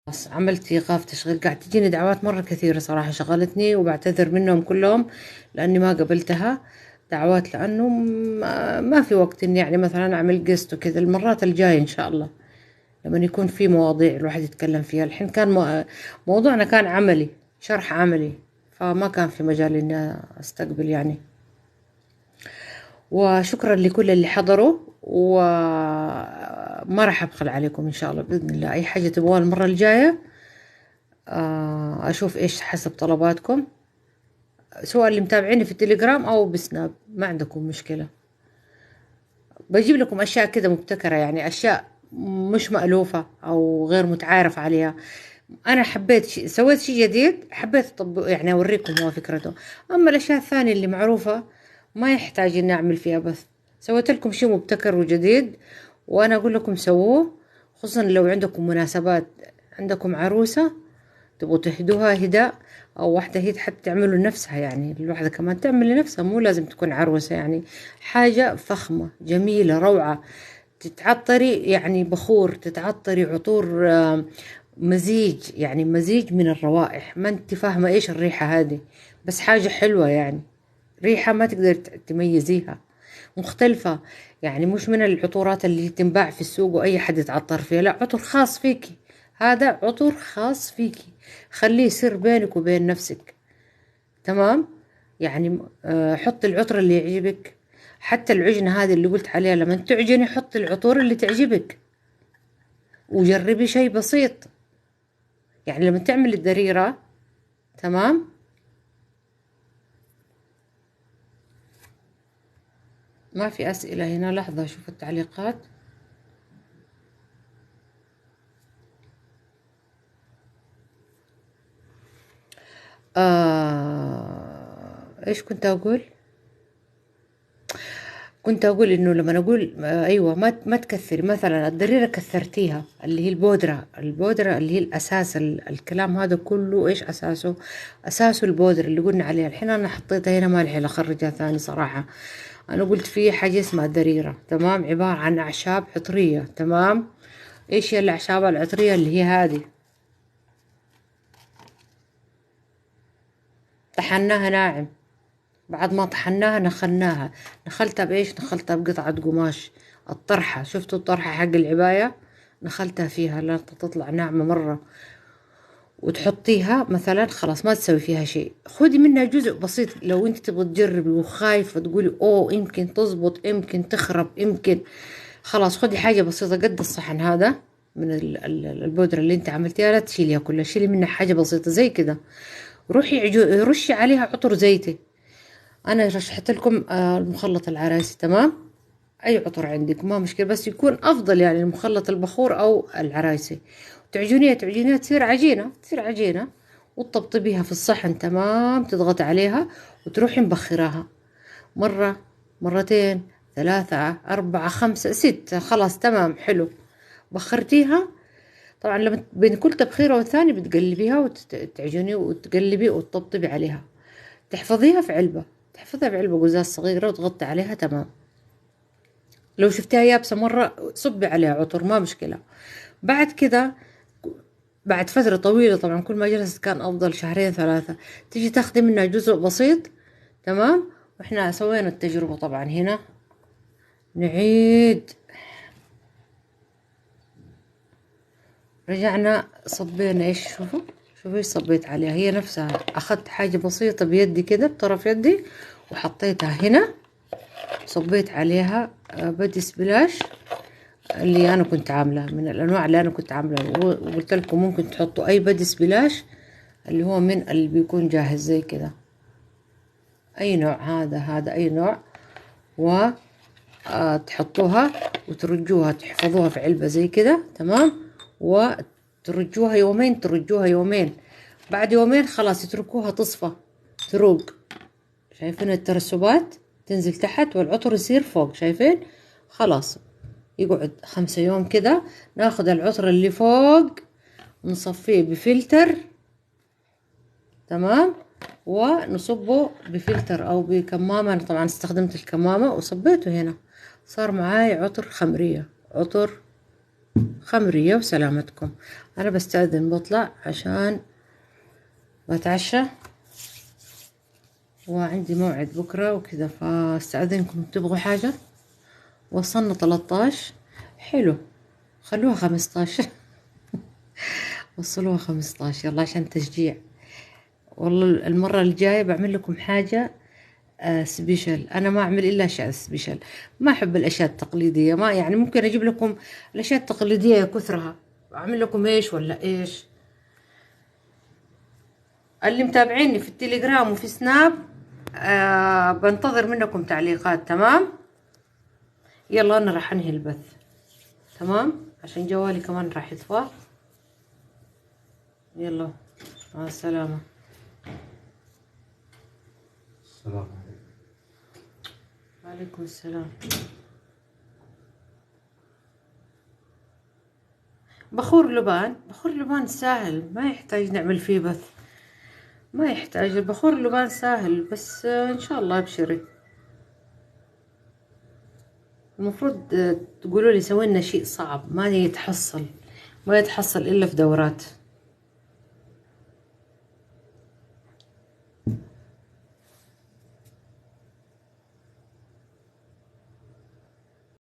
بس عملت إيقاف تشغيل. قاعد تجيني دعوات مرة كثيرة صراحة، شغلتني وبعتذر منهم كلهم لأني ما قبلتها دعوات، لأنه ما في وقت إني يعني مثلا أعمل قسط وكذا. المرات الجاية إن شاء الله لما يكون في مواضيع الواحد يتكلم فيها. الحين كان موضوعنا كان عملي، شرح عملي، فما كان في مجال إني أستقبل يعني. وشكرا لكل اللي حضروا، وما راح أبخل عليكم إن شاء الله بإذن الله. أي حاجة تبغوها المرة الجاية أشوف إيش حسب طلباتكم، سواء اللي متابعيني في التليجرام أو بسناب، ما عندكم مشكلة. بجيب لكم أشياء كده مبتكرة، يعني أشياء مش مألوفة أو غير متعارف عليها. أنا حبيت سويت شيء جديد، حبيت يعني أوريكم هو فكرته. أما الأشياء الثانية اللي معروفة ما يحتاج إني أعمل فيها بث. سويت لكم شيء مبتكر وجديد، وأنا أقول لكم سووه، خصوصا لو عندكم مناسبات، عندكم عروسة تبغوا تهدوها هداء، أو واحدة هي تحب تعمله لنفسها، يعني الواحدة كمان تعمل لنفسها، مو لازم تكون عروسة يعني. حاجة فخمة جميلة روعة، تتعطري يعني بخور، تتعطري عطور، مزيج، يعني مزيج من الروائح، ما انت فاهمة ايش الريحة هذه، بس حاجة حلوة يعني، ريحة ما تقدر تميزيها، مختلفة. يعني مش من العطورات اللي تنباع في السوق وأي حد يتعطر فيها، لا، عطر خاص فيكي. هذا عطر خاص فيكي، خليه يصير بينك وبين نفسك. تمام. يعني حط العطر اللي يعجبك. حتى العجنة هذه اللي قلت عليها، لما تعجني حط العطور اللي تعجبك، وجربي شيء بسيط. يعني لما تعمل الدريرة، تمام، ما في أسئلة هنا، لحظة أشوف التعليقات. إيش كنت أقول؟ كنت أقول إنه لما أقول أيوة، ما تكثري مثلا الدريرة، كثرتيها اللي هي البودرة اللي هي الأساس، الكلام هذا كله إيش أساسه؟ أساسه البودرة اللي قلنا عليها. الحين أنا حطيتها هنا، ما لحي أخرجها ثاني صراحة. أنا قلت في حاجة اسمها دريرة، تمام، عبارة عن أعشاب عطرية. تمام. إيش هي الأعشاب العطرية؟ اللي هي هذه، طحناها ناعم، بعد ما طحناها نخلناها. نخلتها بإيش؟ نخلتها بقطعة قماش، الطرحة، شفتوا الطرحة حق العباية؟ نخلتها فيها لا تطلع ناعمة مرة. وتحطيها مثلا، خلاص ما تسوي فيها شيء، خدي منها جزء بسيط. لو انت تبغي تجربي وخايفة تقولي اوه يمكن تزبط يمكن تخرب يمكن، خلاص خدي حاجة بسيطة قد الصحن هذا من البودرة اللي انت عملتيها، لا تشيليها كلها، شيلي منها حاجة بسيطة زي كده. روحي رشي عليها عطر زيتي. انا رشحت لكم المخلط العرايسي، تمام؟ اي عطر عندك ما مشكلة، بس يكون افضل يعني المخلط البخور او العرايسي. تعجنيها تعجنيها تصير عجينة، تصير عجينة، وتطبطبيها في الصحن، تمام؟ تضغط عليها وتروحي مبخراها مرة، مرتين، ثلاثة، أربعة، خمسة، ستة، خلاص تمام حلو. بخرتيها طبعا، لما بين كل تبخيرة والثاني بتقلبيها وتعجني وتقلبي وتطبطبي عليها. تحفظيها في علبة، تحفظها في علبة قزاز صغيرة وتغطي عليها، تمام. لو شفتيها يابسة مرة صبي عليها عطر ما مشكلة. بعد كده بعد فترة طويلة طبعا، كل ما جلست كان أفضل، شهرين ثلاثة، تيجي تاخدي منها جزء بسيط، تمام. واحنا سوينا التجربة طبعا هنا، نعيد. رجعنا صبينا ايش، شوفوا شوفوا ايش صبيت عليها، هي نفسها. اخذت حاجة بسيطة بيدي كده بطرف يدي وحطيتها هنا، صبيت عليها بدي سبلاش اللي انا كنت عامله، من الانواع اللي انا كنت عامله، وقلت لكم ممكن تحطوا اي بدي سبلاش اللي هو من اللي بيكون جاهز زي كده، اي نوع، هذا اي نوع، و تحطوها وترجوها، تحفظوها في علبة زي كده، تمام. وترجوها يومين، ترجوها يومين، بعد يومين خلاص يتركوها تصفى، تروق. شايفين الترسبات تنزل تحت والعطر يصير فوق، شايفين؟ خلاص يقعد 5 يوم كده. ناخد العطر اللي فوق نصفيه بفلتر، تمام، ونصبه بفلتر او بكمامة. انا طبعا استخدمت الكمامة وصبيته هنا، صار معاي عطر خمرية، عطر خمرية وسلامتكم. انا بستأذن بطلع عشان بتعشى وعندي موعد بكرة وكذا، فاستأذنكم تبغوا حاجة. وصلنا 13، حلو، خلوها 15. وصلوها 15 يلا عشان تشجيع. والله المرة الجاية بعمل لكم حاجة سبيشال. أنا ما أعمل إلا أشياء سبيشال، ما أحب الأشياء التقليدية. ما يعني ممكن أجيب لكم الأشياء التقليدية يا كثرها، أعمل لكم إيش ولا إيش. اللي متابعيني في التليجرام وفي سناب بنتظر منكم تعليقات، تمام. يلا أنا راح أنهي البث، تمام، عشان جوالي كمان راح يطفى. يلا مع السلامة. السلام عليكم. وعليكم السلام. بخور لبان، بخور لبان سهل، ما يحتاج نعمل فيه بث، ما يحتاج. البخور اللبان سهل، بس ان شاء الله ابشري. المفروض تقولوا لي سوينا شيء صعب، ما يتحصل، ما يتحصل الا في دورات.